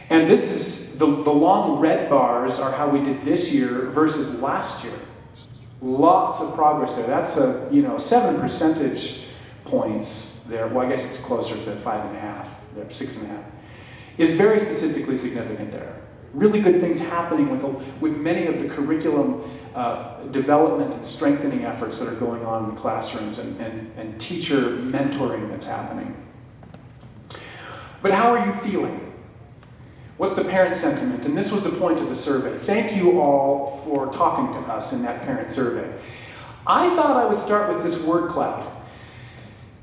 And this is the long red bars are how we did this year versus last year. Lots of progress there. That's 7 percentage points there. Well, I guess it's closer to 5.5, there, 6.5. Is very statistically significant there. Really good things happening with many of the curriculum development and strengthening efforts that are going on in the classrooms and teacher mentoring that's happening. But how are you feeling? What's the parent sentiment? And this was the point of the survey. Thank you all for talking to us in that parent survey. I thought I would start with this word cloud,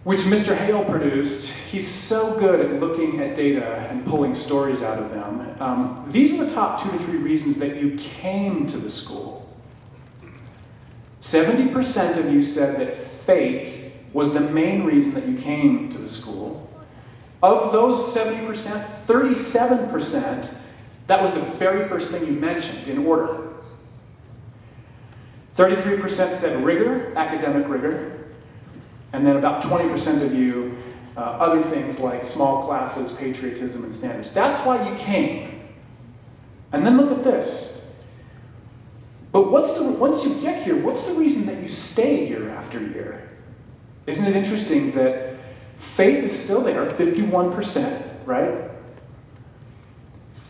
which Mr. Hale produced. He's so good at looking at data and pulling stories out of them. These are the top 2 to 3 reasons that you came to the school. 70% of you said that faith was the main reason that you came to the school. Of those 70%, 37%, that was the very first thing you mentioned in order. 33% said rigor, academic rigor. And then about 20% of you, other things like small classes, patriotism, and standards. That's why you came. And then look at this. But once you get here, what's the reason that you stay year after year? Isn't it interesting that faith is still there, 51%, right?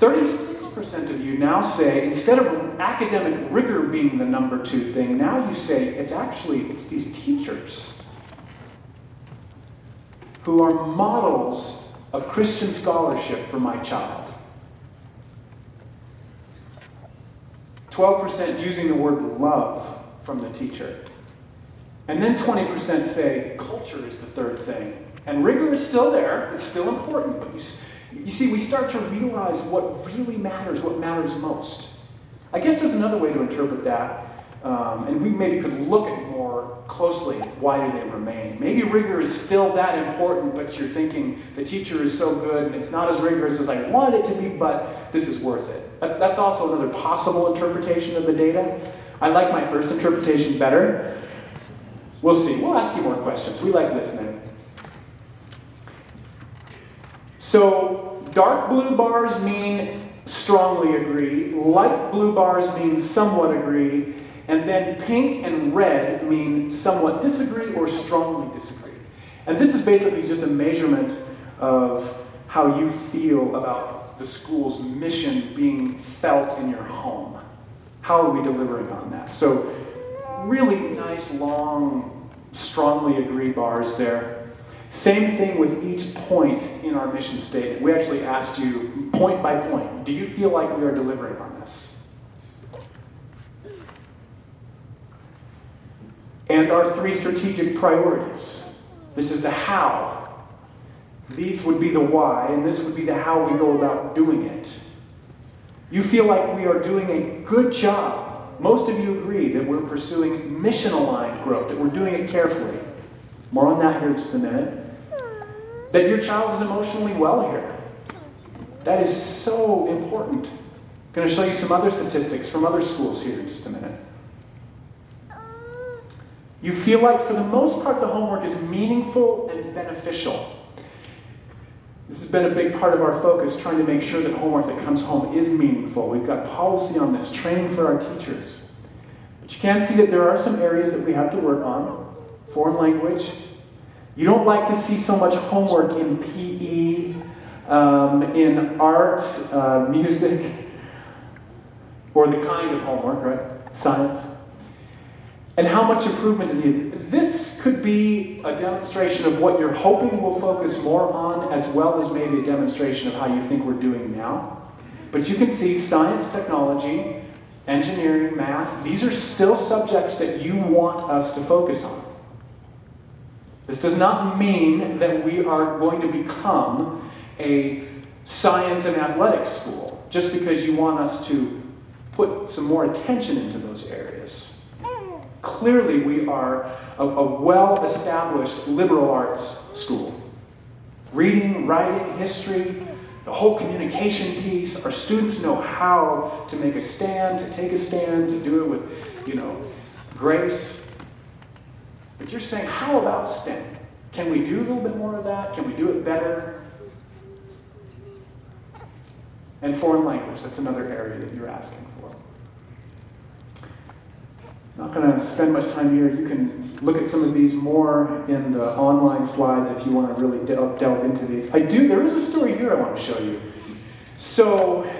36% of you now say, instead of academic rigor being the number 2 thing, now you say it's these teachers who are models of Christian scholarship for my child. 12% using the word love from the teacher. And then 20% say culture is the third thing. And rigor is still there, it's still important, but you see, we start to realize what really matters, what matters most. I guess there's another way to interpret that, and we maybe could look at more closely why do they remain. Maybe rigor is still that important, but you're thinking the teacher is so good and it's not as rigorous as I want it to be, but this is worth it. That's also another possible interpretation of the data. I like my first interpretation better. We'll see. We'll ask you more questions. We like listening. So dark blue bars mean strongly agree, light blue bars mean somewhat agree, and then pink and red mean somewhat disagree or strongly disagree. And this is basically just a measurement of how you feel about the school's mission being felt in your home. How are we delivering on that? So really nice, long, strongly agree bars there. Same thing with each point in our mission statement. We actually asked you, point by point, do you feel like we are delivering on this? And our 3 strategic priorities. This is the how. These would be the why, and this would be the how we go about doing it. You feel like we are doing a good job. Most of you agree that we're pursuing mission-aligned growth, that we're doing it carefully. More on that here in just a minute. That your child is emotionally well here. That is so important. I'm going to show you some other statistics from other schools here in just a minute. You feel like, for the most part, the homework is meaningful and beneficial. This has been a big part of our focus, trying to make sure that homework that comes home is meaningful. We've got policy on this, training for our teachers. But you can see that there are some areas that we have to work on. Foreign language. You don't like to see so much homework in PE, in art, music, or the kind of homework, right? Science. And how much improvement is needed. This could be a demonstration of what you're hoping we'll focus more on, as well as maybe a demonstration of how you think we're doing now. But you can see science, technology, engineering, math, these are still subjects that you want us to focus on. This does not mean that we are going to become a science and athletics school, just because you want us to put some more attention into those areas. Clearly, we are a well-established liberal arts school. Reading, writing, history, the whole communication piece. Our students know how to make a stand, to take a stand, to do it with, grace. But you're saying, how about STEM? Can we do a little bit more of that? Can we do it better? And foreign language, that's another area that you're asking for. Not going to spend much time here. You can look at some of these more in the online slides if you want to really delve into these. There is a story here I want to show you. So,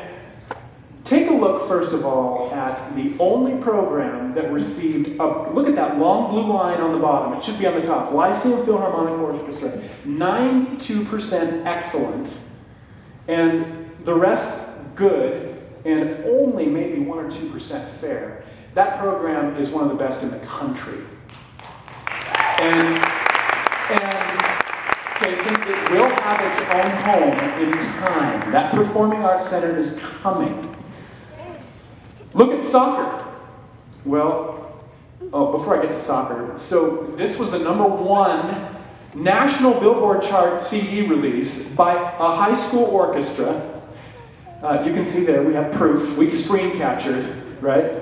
take a look, first of all, at the only program that received, look at that long blue line on the bottom. It should be on the top. Lyceum Philharmonic Orchestra, 92% excellent, and the rest good, and only maybe 1 or 2% fair. That program is one of the best in the country. And okay, so it will have its own home in time. That Performing Arts Center is coming. Look at soccer. Well, before I get to soccer, so this was the #1 national Billboard chart CD release by a high school orchestra. You can see there, we have proof. We screen captured, right?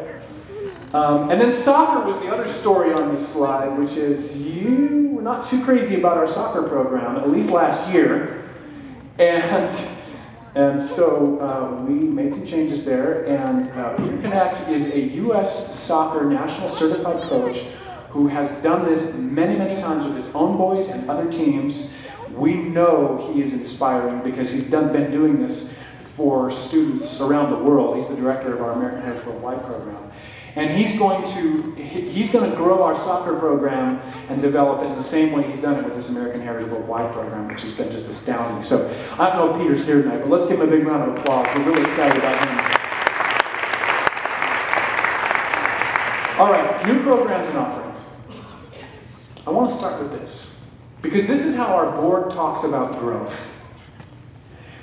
And then soccer was the other story on this slide, which is you were not too crazy about our soccer program, at least last year. And so we made some changes there, and Peter Connect is a U.S. soccer national certified coach who has done this many, many times with his own boys and other teams. We know he is inspiring because he's been doing this for students around the world. He's the director of our American Heritage Worldwide program. And he's going to grow our soccer program and develop it in the same way he's done it with this American Heritage Worldwide program, which has been just astounding. So I don't know if Peter's here tonight, but let's give him a big round of applause. We're really excited about him. All right, new programs and offerings. I want to start with this, because this is how our board talks about growth.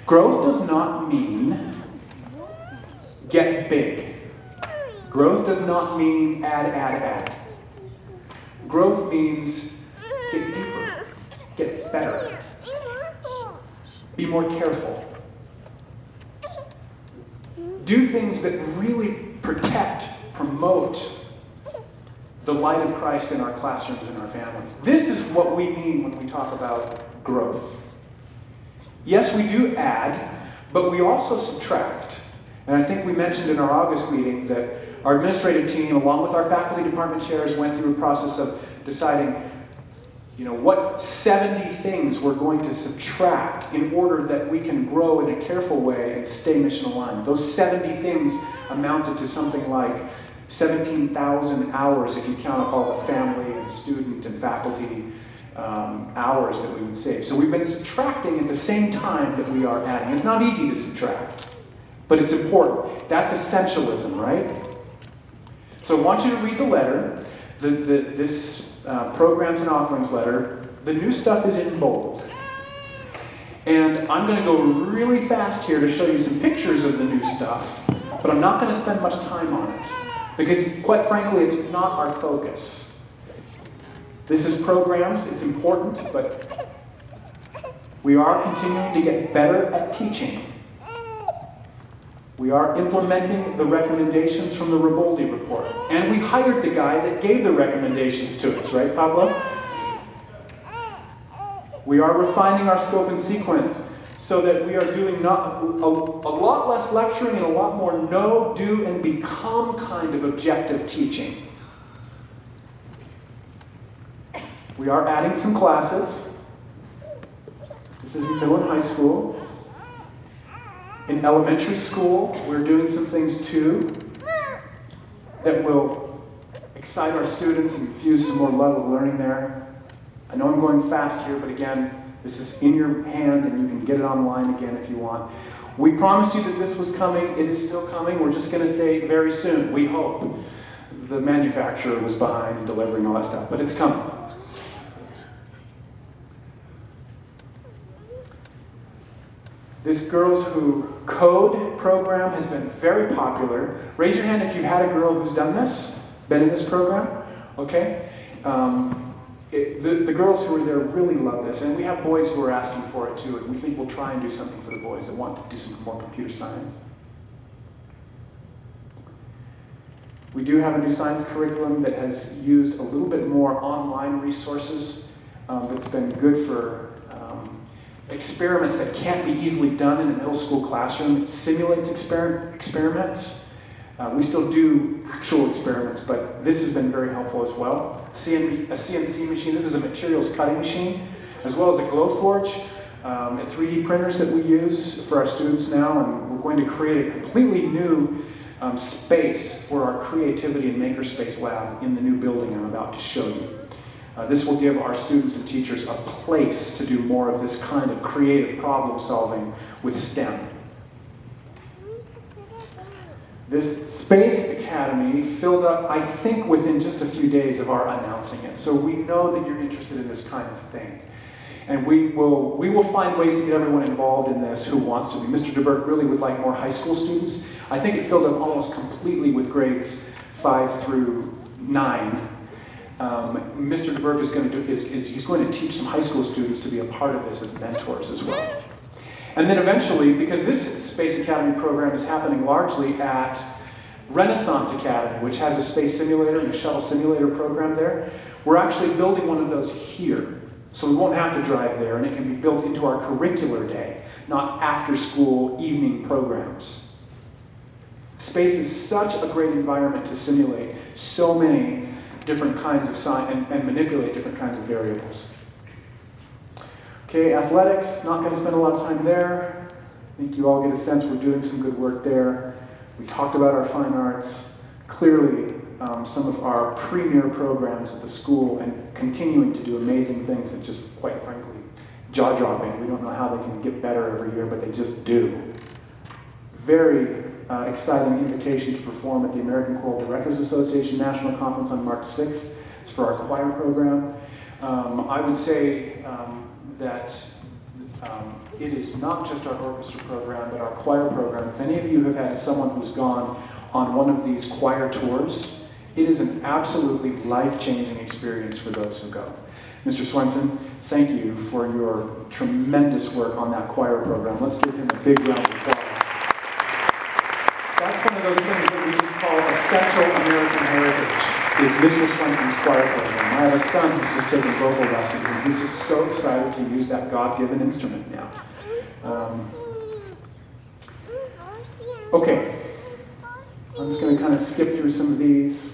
Growth does not mean get big. Growth does not mean add. Growth means get deeper, get better, be more careful. Do things that really protect, promote the light of Christ in our classrooms and our families. This is what we mean when we talk about growth. Yes, we do add, but we also subtract. And I think we mentioned in our August meeting that our administrative team, along with our faculty department chairs, went through a process of deciding, what 70 things we're going to subtract in order that we can grow in a careful way and stay mission aligned. Those 70 things amounted to something like 17,000 hours if you count up all the family and student and faculty hours that we would save. So we've been subtracting at the same time that we are adding. It's not easy to subtract, but it's important. That's essentialism, right? So I want you to read the letter, this programs and offerings letter. The new stuff is in bold. And I'm going to go really fast here to show you some pictures of the new stuff, but I'm not going to spend much time on it, because quite frankly, it's not our focus. This is programs, it's important, but we are continuing to get better at teaching. We are implementing the recommendations from the Riboldi report. And we hired the guy that gave the recommendations to us, right, Pablo? We are refining our scope and sequence so that we are doing a lot less lecturing and a lot more know, do, and become kind of objective teaching. We are adding some classes. This is middle and high school. In elementary school, we're doing some things too that will excite our students and infuse some more love of learning there. I know I'm going fast here, but again, this is in your hand and you can get it online again if you want. We promised you that this was coming. It is still coming. We're just going to say very soon, we hope. The manufacturer was behind delivering all that stuff, but it's coming. This Girls Who Code program has been very popular. Raise your hand if you've had a girl who's done this, been in this program, okay? The girls who are there really love this, and we have boys who are asking for it too, and we think we'll try and do something for the boys that want to do some more computer science. We do have a new science curriculum that has used a little bit more online resources. That's been good for experiments that can't be easily done in a middle school classroom. It simulates experiments. We still do actual experiments, but this has been very helpful as well. A CNC machine, this is a materials cutting machine, as well as a Glowforge, and 3D printers that we use for our students now, and we're going to create a completely new space for our creativity and makerspace lab in the new building I'm about to show you. This will give our students and teachers a place to do more of this kind of creative problem solving with STEM. This Space Academy filled up, I think, within just a few days of our announcing it. So we know that you're interested in this kind of thing. And we will find ways to get everyone involved in this who wants to be. Mr. DeBerg really would like more high school students. I think it filled up almost completely with grades 5 through 9. Mr. DeBerg is going to teach some high school students to be a part of this as mentors as well. And then eventually, because this Space Academy program is happening largely at Renaissance Academy, which has a space simulator and a shuttle simulator program there, we're actually building one of those here. So we won't have to drive there, and it can be built into our curricular day, not after-school evening programs. Space is such a great environment to simulate so many different kinds of science and manipulate different kinds of variables. Okay, athletics, not going to spend a lot of time there. I think you all get a sense we're doing some good work there. We talked about our fine arts. Clearly, some of our premier programs at the school and continuing to do amazing things that just, quite frankly, jaw-dropping. We don't know how they can get better every year, but they just do. Very exciting invitation to perform at the American Choral Directors Association National Conference on March 6th. It's for our choir program. I would say that it is not just our orchestra program, but our choir program. If any of you have had someone who's gone on one of these choir tours, it is an absolutely life-changing experience for those who go. Mr. Swenson, thank you for your tremendous work on that choir program. Let's give him a big round of applause. That's one of those things that we just call essential American heritage, is Mr. Swenson's choir program. I have a son who's just taking vocal lessons, and he's just so excited to use that God-given instrument now. Okay, I'm just going to kind of skip through some of these.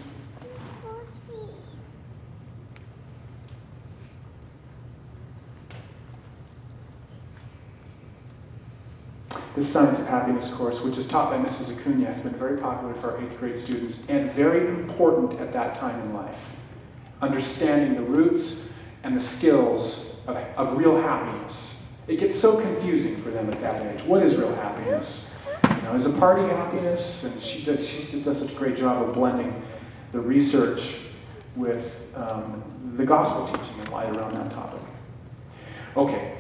This Science of Happiness course, which is taught by Mrs. Acuna, has been very popular for our 8th grade students and very important at that time in life. Understanding the roots and the skills of real happiness. It gets so confusing for them at that age. What is real happiness? You know, is a party happiness? And she just does such a great job of blending the research with the gospel teaching and light around that topic. Okay.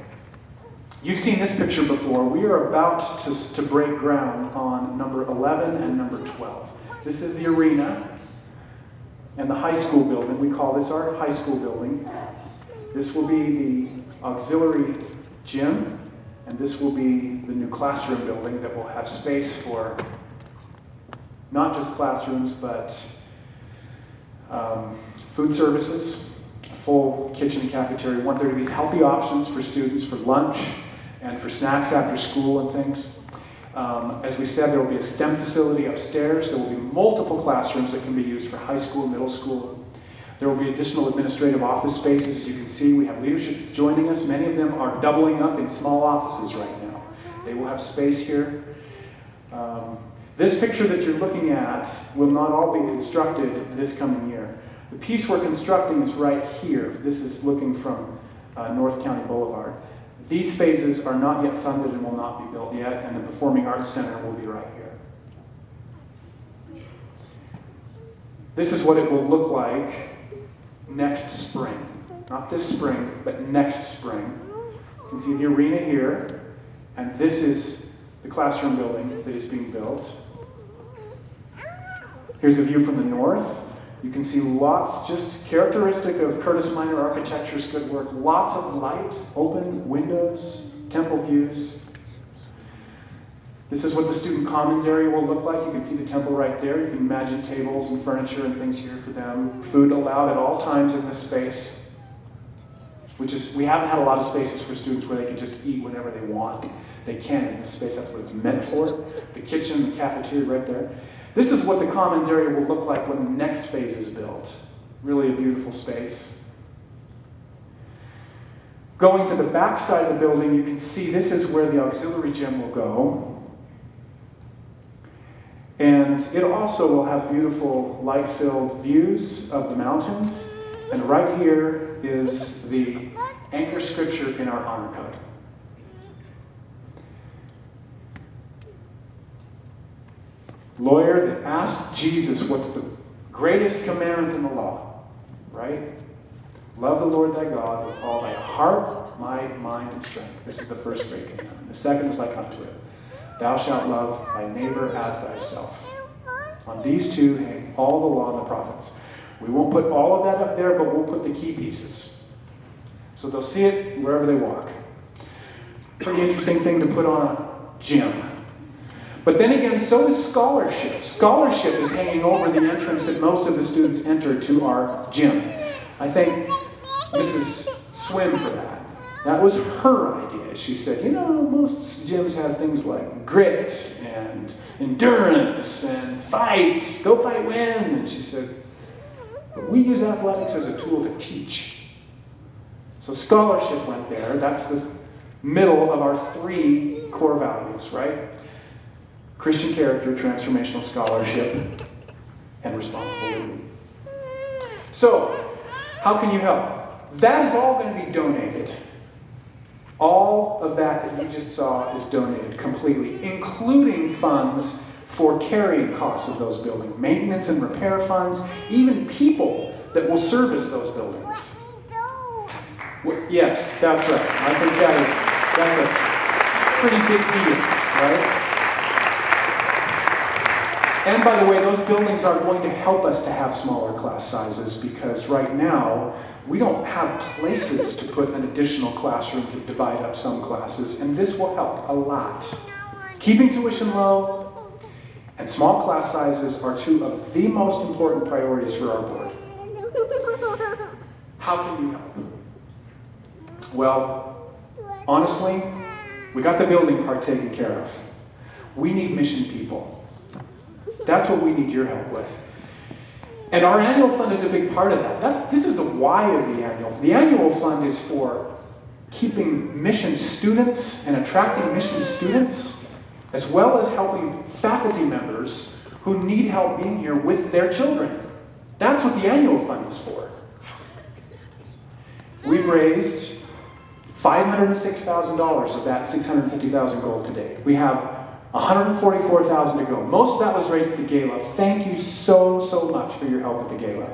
You've seen this picture before. We are about to break ground on number 11 and number 12. This is the arena and the high school building. We call this our high school building. This will be the auxiliary gym, and this will be the new classroom building that will have space for not just classrooms, but food services, a full kitchen and cafeteria. We want there to be healthy options for students for lunch and for snacks after school and things. As we said, there will be a STEM facility upstairs. There will be multiple classrooms that can be used for high school, middle school. There will be additional administrative office spaces. As you can see, we have leadership that's joining us. Many of them are doubling up in small offices right now. They will have space here. This picture that you're looking at will not all be constructed this coming year. The piece we're constructing is right here. This is looking from North County Boulevard. These phases are not yet funded and will not be built yet, and the Performing Arts Center will be right here. This is what it will look like next spring. Not this spring, but next spring. You can see the arena here, and this is the classroom building that is being built. Here's a view from the north. You can see lots, just characteristic of Curtis Minor Architecture's good work, lots of light, open windows, temple views. This is what the student commons area will look like. You can see the temple right there. You can imagine tables and furniture and things here for them. Food allowed at all times in this space, which is, we haven't had a lot of spaces for students where they can just eat whenever they want. They can in this space, that's what it's meant for. The kitchen, the cafeteria right there. This is what the commons area will look like when the next phase is built. Really a beautiful space. Going to the back side of the building, you can see this is where the auxiliary gym will go. And it also will have beautiful light-filled views of the mountains. And right here is the anchor scripture in our honor code. Lawyer that asked Jesus what's the greatest commandment in the law, right? Love the Lord thy God with all thy heart, mind, and strength. This is the first great commandment. The second is like unto it. Thou shalt love thy neighbor as thyself. On these two hang all the law and the prophets. We won't put all of that up there, but we'll put the key pieces. So they'll see it wherever they walk. Pretty interesting thing to put on a gym. But then again, so is scholarship. Scholarship is hanging over the entrance that most of the students enter to our gym. I thank Mrs. Swim for that. That was her idea. She said, you know, most gyms have things like grit and endurance and fight. Go fight, win. And she said, but we use athletics as a tool to teach. So scholarship went there. That's the middle of our 3 core values, right? Christian character, transformational scholarship, and responsible living. So, how can you help? That is all going to be donated. All of that you just saw is donated completely, including funds for carrying costs of those buildings, maintenance and repair funds, even people that will service those buildings. Yes, that's right. I think that's a pretty big deal, right? And by the way, those buildings are going to help us to have smaller class sizes because right now we don't have places to put an additional classroom to divide up some classes, and this will help a lot. Keeping tuition low and small class sizes are 2 of the most important priorities for our board. How can you help? Well, honestly, we got the building part taken care of. We need mission people. That's what we need your help with. And our annual fund is a big part of that. This is the why of the annual. The annual fund is for keeping mission students and attracting mission students, as well as helping faculty members who need help being here with their children. That's what the annual fund is for. We've raised $506,000 of that $650,000 goal to date. We have $144,000 to go. Most of that was raised at the gala. Thank you so much for your help at the gala.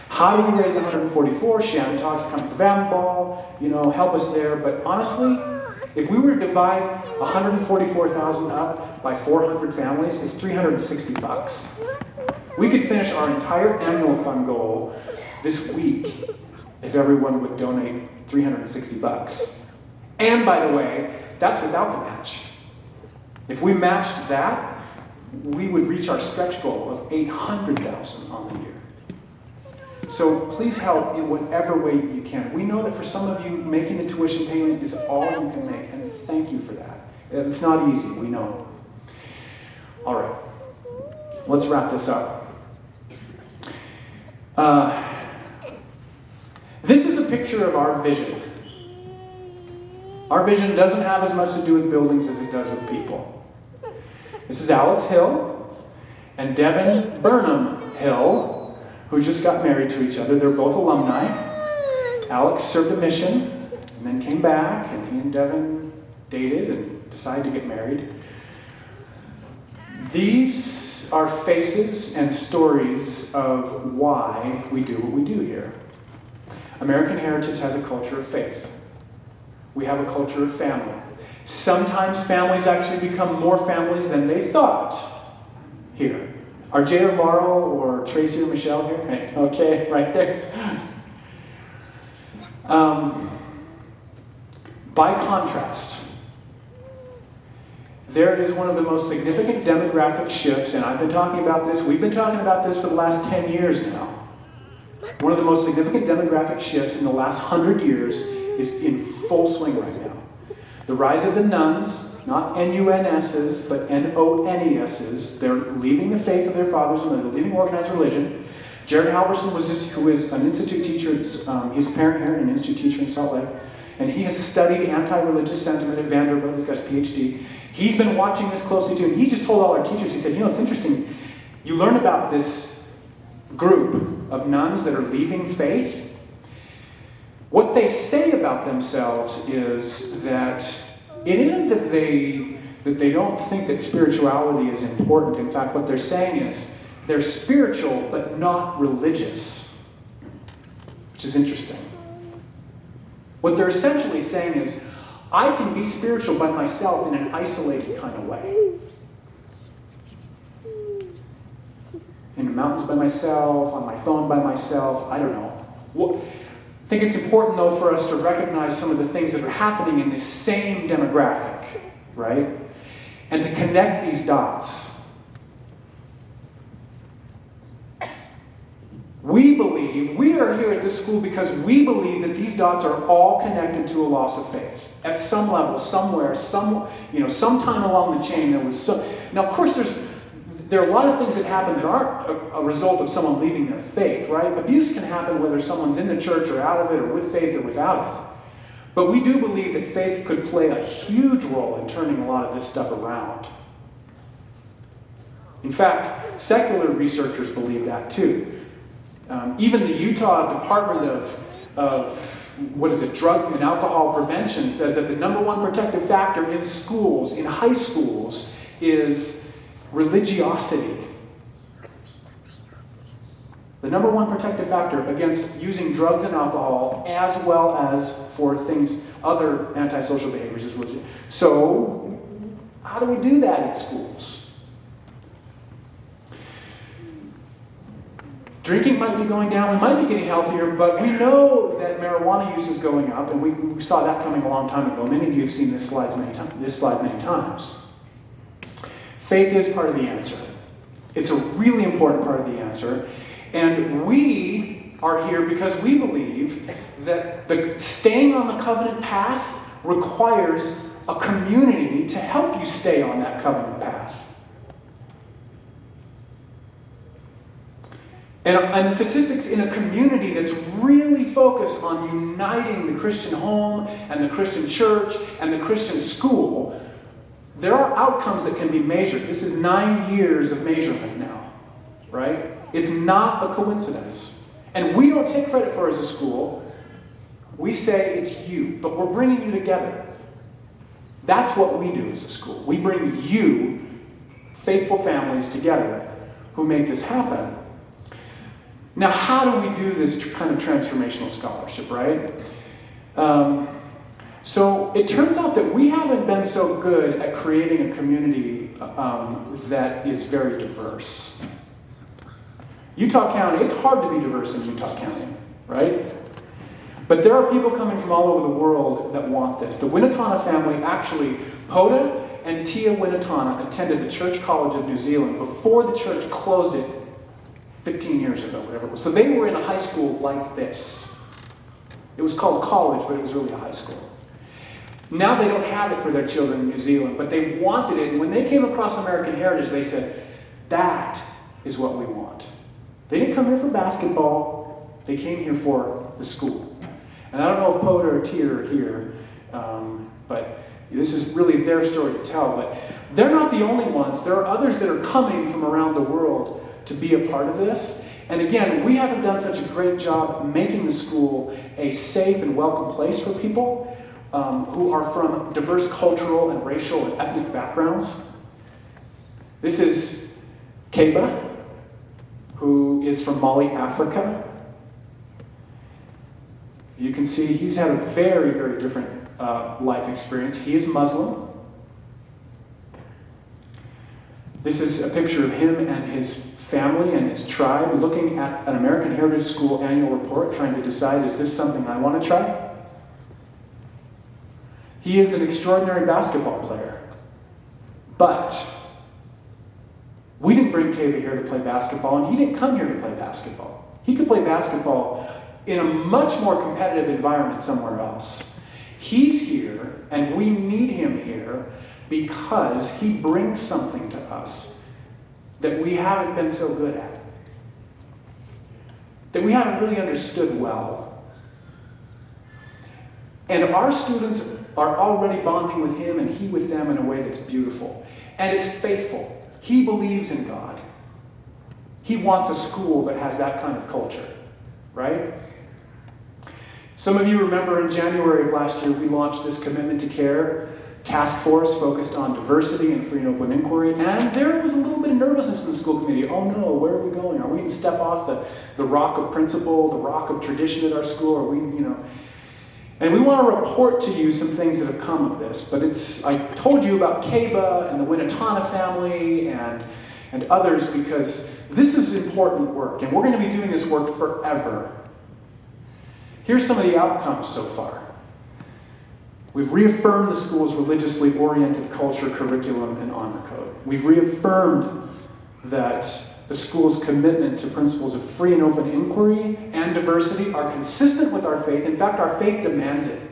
How do we raise 144? Shannon talked to come to the band ball, help us there. But honestly, if we were to divide 144,000 up by 400 families, it's $360. We could finish our entire annual fund goal this week if everyone would donate $360. And by the way, that's without the match. If we matched that, we would reach our stretch goal of $800,000 on the year. So please help in whatever way you can. We know that for some of you, making the tuition payment is all you can make, and thank you for that. It's not easy, we know. All right, let's wrap this up. This is a picture of our vision. Our vision doesn't have as much to do with buildings as it does with people. This is Alex Hill and Devin Burnham Hill, who just got married to each other. They're both alumni. Alex served a mission and then came back, and he and Devin dated and decided to get married. These are faces and stories of why we do what we do here. American Heritage has a culture of faith. We have a culture of family. Sometimes families actually become more families than they thought here. Are Jay or Laurel or Tracy or Michelle here? Okay, right there. By contrast, there is one of the most significant demographic shifts, and I've been talking about this, we've been talking about this for the last 10 years now. One of the most significant demographic shifts in the last 100 years is in full swing right now. The rise of the nuns not N-U-N-S's, but N-O-N-E-S's. They're leaving the faith of their fathers and they're leaving organized religion. Jared Halverson who is an institute teacher, he's a parent here and an institute teacher in Salt Lake, and he has studied anti-religious sentiment at Vanderbilt. He's got his PhD. He's been watching this closely too, and he just told all our teachers, he said, it's interesting, you learn about this group of nuns that are leaving faith. What they say about themselves is that it isn't that they don't think that spirituality is important. In fact, what they're saying is they're spiritual but not religious, which is interesting. What they're essentially saying is, I can be spiritual by myself in an isolated kind of way. In the mountains by myself, on my phone by myself, I don't know. I think it's important, though, for us to recognize some of the things that are happening in this same demographic, right? And to connect these dots. We are here at this school because we believe that these dots are all connected to a loss of faith. At some level, somewhere, sometime along the chain, there was some... Now, of course, there are a lot of things that happen that aren't a result of someone leaving their faith, right? Abuse can happen whether someone's in the church or out of it, or with faith or without it. But we do believe that faith could play a huge role in turning a lot of this stuff around. In fact, secular researchers believe that too. Even the Utah Department of Drug and Alcohol Prevention says that the number one protective factor in schools, in high schools, is religiosity. The number one protective factor against using drugs and alcohol, as well as for other antisocial behaviors, is religion. So, how do we do that in schools? Drinking might be going down, we might be getting healthier, but we know that marijuana use is going up, and we saw that coming a long time ago. Many of you have seen this slide many times. Faith is part of the answer. It's a really important part of the answer. And we are here because we believe that staying on the covenant path requires a community to help you stay on that covenant path. And the statistics in a community that's really focused on uniting the Christian home and the Christian church and the Christian school, there are outcomes that can be measured. This is 9 years of measurement now, right? It's not a coincidence. And we don't take credit for it as a school. We say it's you, but we're bringing you together. That's what we do as a school. We bring you, faithful families, together who make this happen. Now, how do we do this kind of transformational scholarship, right? So it turns out that we haven't been so good at creating a community that is very diverse. Utah County, it's hard to be diverse in Utah County, right? But there are people coming from all over the world that want this. The Winnetana family, actually, Poda and Tia Winnetana attended the Church College of New Zealand before the church closed it 15 years ago, whatever it was. So they were in a high school like this. It was called college, but it was really a high school. Now they don't have it for their children in New Zealand, but they wanted it. And when they came across American Heritage, they said, that is what we want. They didn't come here for basketball. They came here for the school. And I don't know if Poda or Tia are here, but this is really their story to tell. But they're not the only ones. There are others that are coming from around the world to be a part of this. And again, we haven't done such a great job making the school a safe and welcome place for people who are from diverse cultural and racial and ethnic backgrounds. This is Keba, who is from Mali, Africa. You can see he's had a very, very different life experience. He is Muslim. This is a picture of him and his family and his tribe looking at an American Heritage School annual report, trying to decide, is this something I want to try? He is an extraordinary basketball player. But we didn't bring Keba here to play basketball, and he didn't come here to play basketball. He could play basketball in a much more competitive environment somewhere else. He's here, and we need him here because he brings something to us that we haven't been so good at, that we haven't really understood well. And our students are already bonding with him and he with them in a way that's beautiful. And it's faithful. He believes in God. He wants a school that has that kind of culture, right? Some of you remember in January of last year, we launched this Commitment to Care task force focused on diversity and free and open inquiry. And there was a little bit of nervousness in the school committee. Oh no, where are we going? Are we going to step off the rock of principle, the rock of tradition at our school? Are we, And we want to report to you some things that have come of this. But I told you about Kaba and the Winnetana family and others because this is important work. And we're going to be doing this work forever. Here's some of the outcomes so far. We've reaffirmed the school's religiously oriented culture, curriculum, and honor code. We've reaffirmed that the school's commitment to principles of free and open inquiry and diversity are consistent with our faith. In fact, our faith demands it.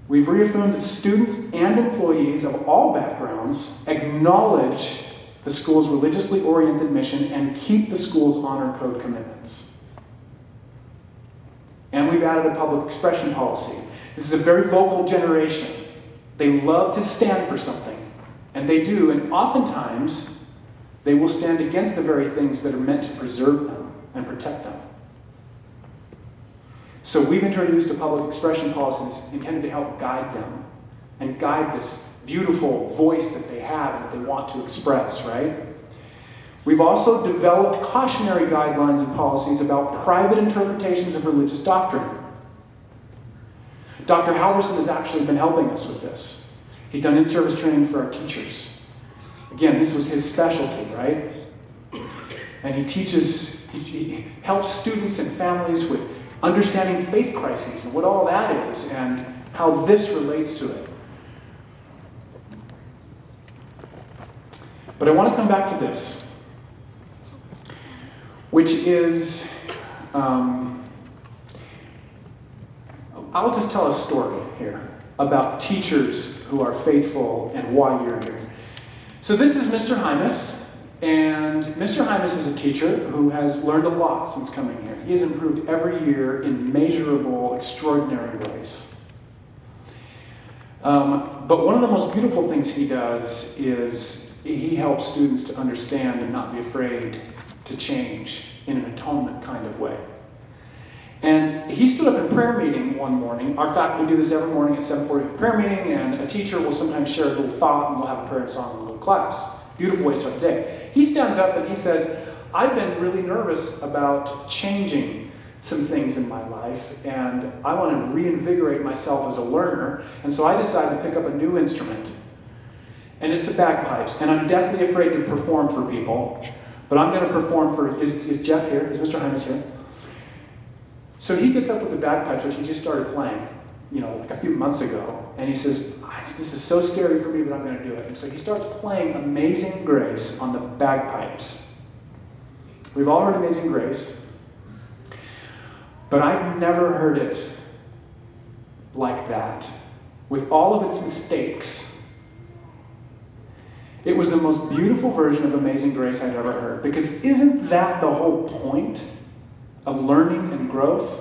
We've reaffirmed that students and employees of all backgrounds acknowledge the school's religiously oriented mission and keep the school's honor code commitments. And we've added a public expression policy. This is a very vocal generation. They love to stand for something. And they do, and oftentimes they will stand against the very things that are meant to preserve them and protect them. So we've introduced a public expression policy that's intended to help guide them and guide this beautiful voice that they have and that they want to express, right? We've also developed cautionary guidelines and policies about private interpretations of religious doctrine. Dr. Halverson has actually been helping us with this. He's done in-service training for our teachers. Again, this was his specialty, right? And he helps students and families with understanding faith crises and what all that is and how this relates to it. But I want to come back to this, which is, I'll just tell a story here about teachers who are faithful and why you're here. So this is Mr. Hymas, and Mr. Hymas is a teacher who has learned a lot since coming here. He has improved every year in measurable, extraordinary ways. But one of the most beautiful things he does is he helps students to understand and not be afraid to change in an atonement kind of way. And he stood up in prayer meeting one morning. Our faculty do this every morning at 7:40 prayer meeting, and a teacher will sometimes share a little thought, and we'll have a prayer and song in a little class. Beautiful way to start the day. He stands up and he says, I've been really nervous about changing some things in my life, and I want to reinvigorate myself as a learner, and so I decided to pick up a new instrument. And it's the bagpipes, and I'm deathly afraid to perform for people, but I'm going to perform for, is Jeff here? Is Mr. Hymas here? So he gets up with the bagpipes, which he just started playing, like a few months ago, and he says, this is so scary for me, but I'm going to do it. And so he starts playing Amazing Grace on the bagpipes. We've all heard Amazing Grace, but I've never heard it like that, with all of its mistakes. It was the most beautiful version of Amazing Grace I'd ever heard, because isn't that the whole point of learning and growth?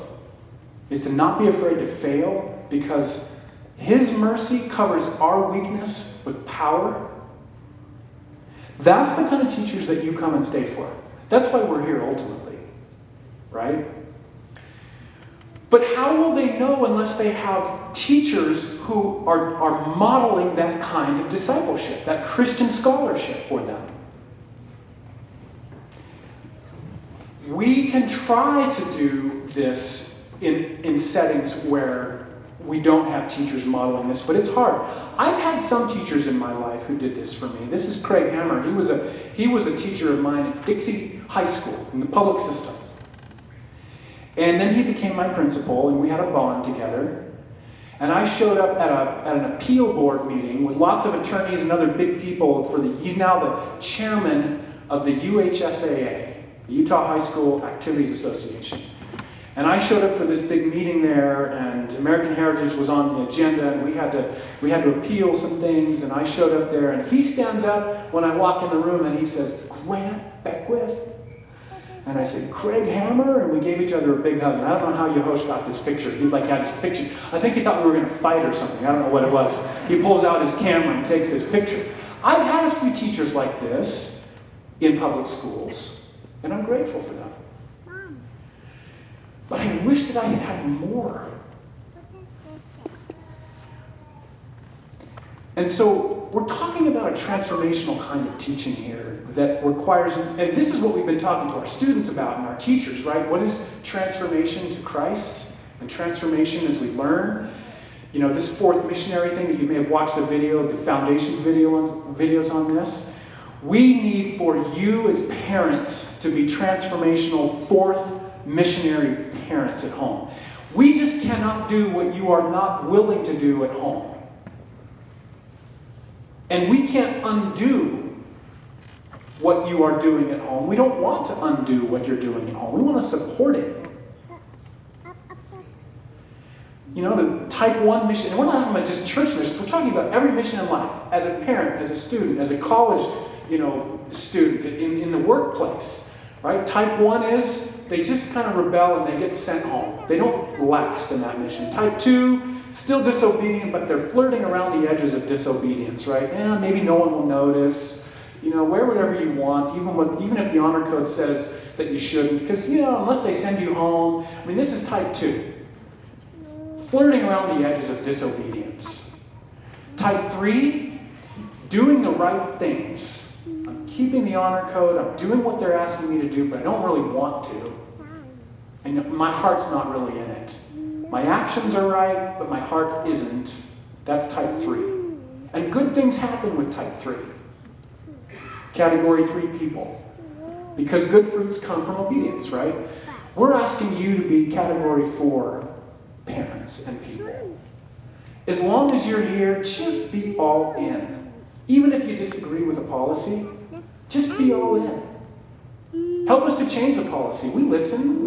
Is to not be afraid to fail, because His mercy covers our weakness with power. That's the kind of teachers that you come and stay for. That's why we're here ultimately, right? But how will they know unless they have teachers who are modeling that kind of discipleship, that Christian scholarship for them? We can try to do this in settings where we don't have teachers modeling this, but it's hard. I've had some teachers in my life who did this for me. This is Craig Hammer. He was a teacher of mine at Dixie High School in the public system. And then he became my principal, and we had a bond together. And I showed up at an appeal board meeting with lots of attorneys and other big people. He's now the chairman of the UHSAA, the Utah High School Activities Association. And I showed up for this big meeting there, and American Heritage was on the agenda, and we had to appeal some things, and I showed up there, and he stands up when I walk in the room, and he says, Grant Beckwith? And I said, Craig Hammer? And we gave each other a big hug. And I don't know how Yehosh got this picture. He had this picture. I think he thought we were going to fight or something. I don't know what it was. He pulls out his camera and takes this picture. I've had a few teachers like this in public schools, and I'm grateful for them. But I wish that I had had more. And so we're talking about a transformational kind of teaching here that requires, and this is what we've been talking to our students about and our teachers, right? What is transformation to Christ and transformation as we learn? You know, this fourth missionary thing that you may have watched the video, the Foundations videos on this. We need for you as parents to be transformational fourth missionary parents at home. We just cannot do what you are not willing to do at home. And we can't undo what you are doing at home. We don't want to undo what you're doing at home. We want to support it. You know, the type 1 mission, and we're not talking about just church missions, we're talking about every mission in life, as a parent, as a student, as a college, student, in the workplace, right? Type 1 is, they just kind of rebel and they get sent home. They don't last in that mission. Type 2, still disobedient, but they're flirting around the edges of disobedience, right? Maybe no one will notice. Wear whatever you want, even if the honor code says that you shouldn't, because, unless they send you home. This is type 2. Flirting around the edges of disobedience. Type 3, doing the right things. I'm keeping the honor code, I'm doing what they're asking me to do, but I don't really want to. And my heart's not really in it. My actions are right, but my heart isn't. That's type 3. And good things happen with type 3. Category 3 people. Because good fruits come from obedience, right? We're asking you to be category 4 parents and people. As long as you're here, just be all in. Even if you disagree with a policy, just be all in. Help us to change the policy. We listen.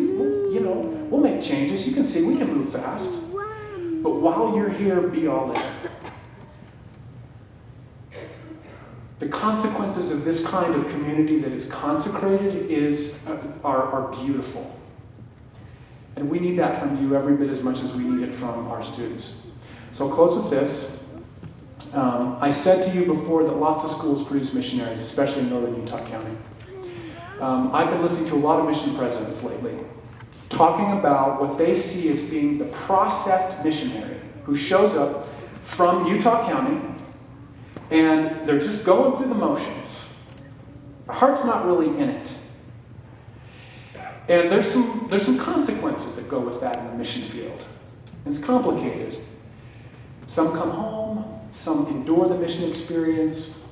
We'll make changes. You can see we can move fast. But while you're here, be all in. The consequences of this kind of community that is consecrated are beautiful. And we need that from you every bit as much as we need it from our students. So I'll close with this. I said to you before that lots of schools produce missionaries, especially in northern Utah County. I've been listening to a lot of mission presidents lately, talking about what they see as being the processed missionary who shows up from Utah County, and they're just going through the motions. Their heart's not really in it. And there's some consequences that go with that in the mission field. It's complicated. Some come home, some endure the mission experience.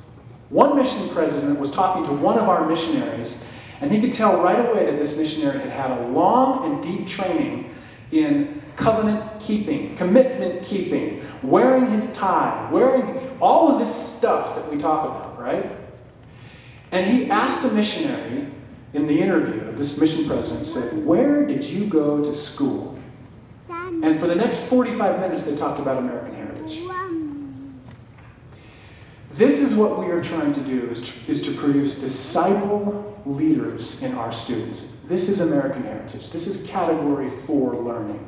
One mission president was talking to one of our missionaries, and he could tell right away that this missionary had had a long and deep training in covenant keeping, commitment keeping, wearing his tie, wearing all of this stuff that we talk about, right? And he asked the missionary in the interview, this mission president said, "Where did you go to school?" And for the next 45 minutes, they talked about American Heritage. This is what we are trying to do, is to produce disciple leaders in our students. This is American Heritage. This is category 4 learning.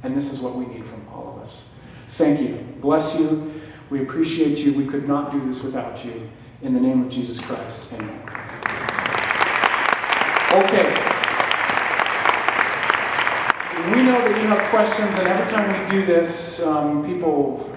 And this is what we need from all of us. Thank you. Bless you. We appreciate you. We could not do this without you. In the name of Jesus Christ, amen. Okay. We know that you have questions, and every time we do this, people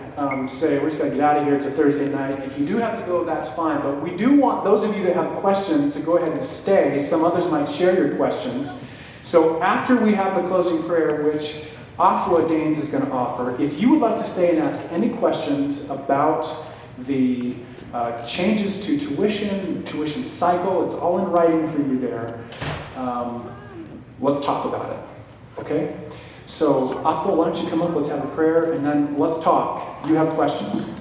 say, we're just going to get out of here, it's a Thursday night. If you do have to go, that's fine. But we do want those of you that have questions to go ahead and stay. Some others might share your questions. So after we have the closing prayer, which Afua Danes is going to offer, if you would like to stay and ask any questions about the changes to tuition cycle, it's all in writing for you there. Let's talk about it. Okay? So, Afua, why don't you come up, let's have a prayer, and then let's talk. You have questions.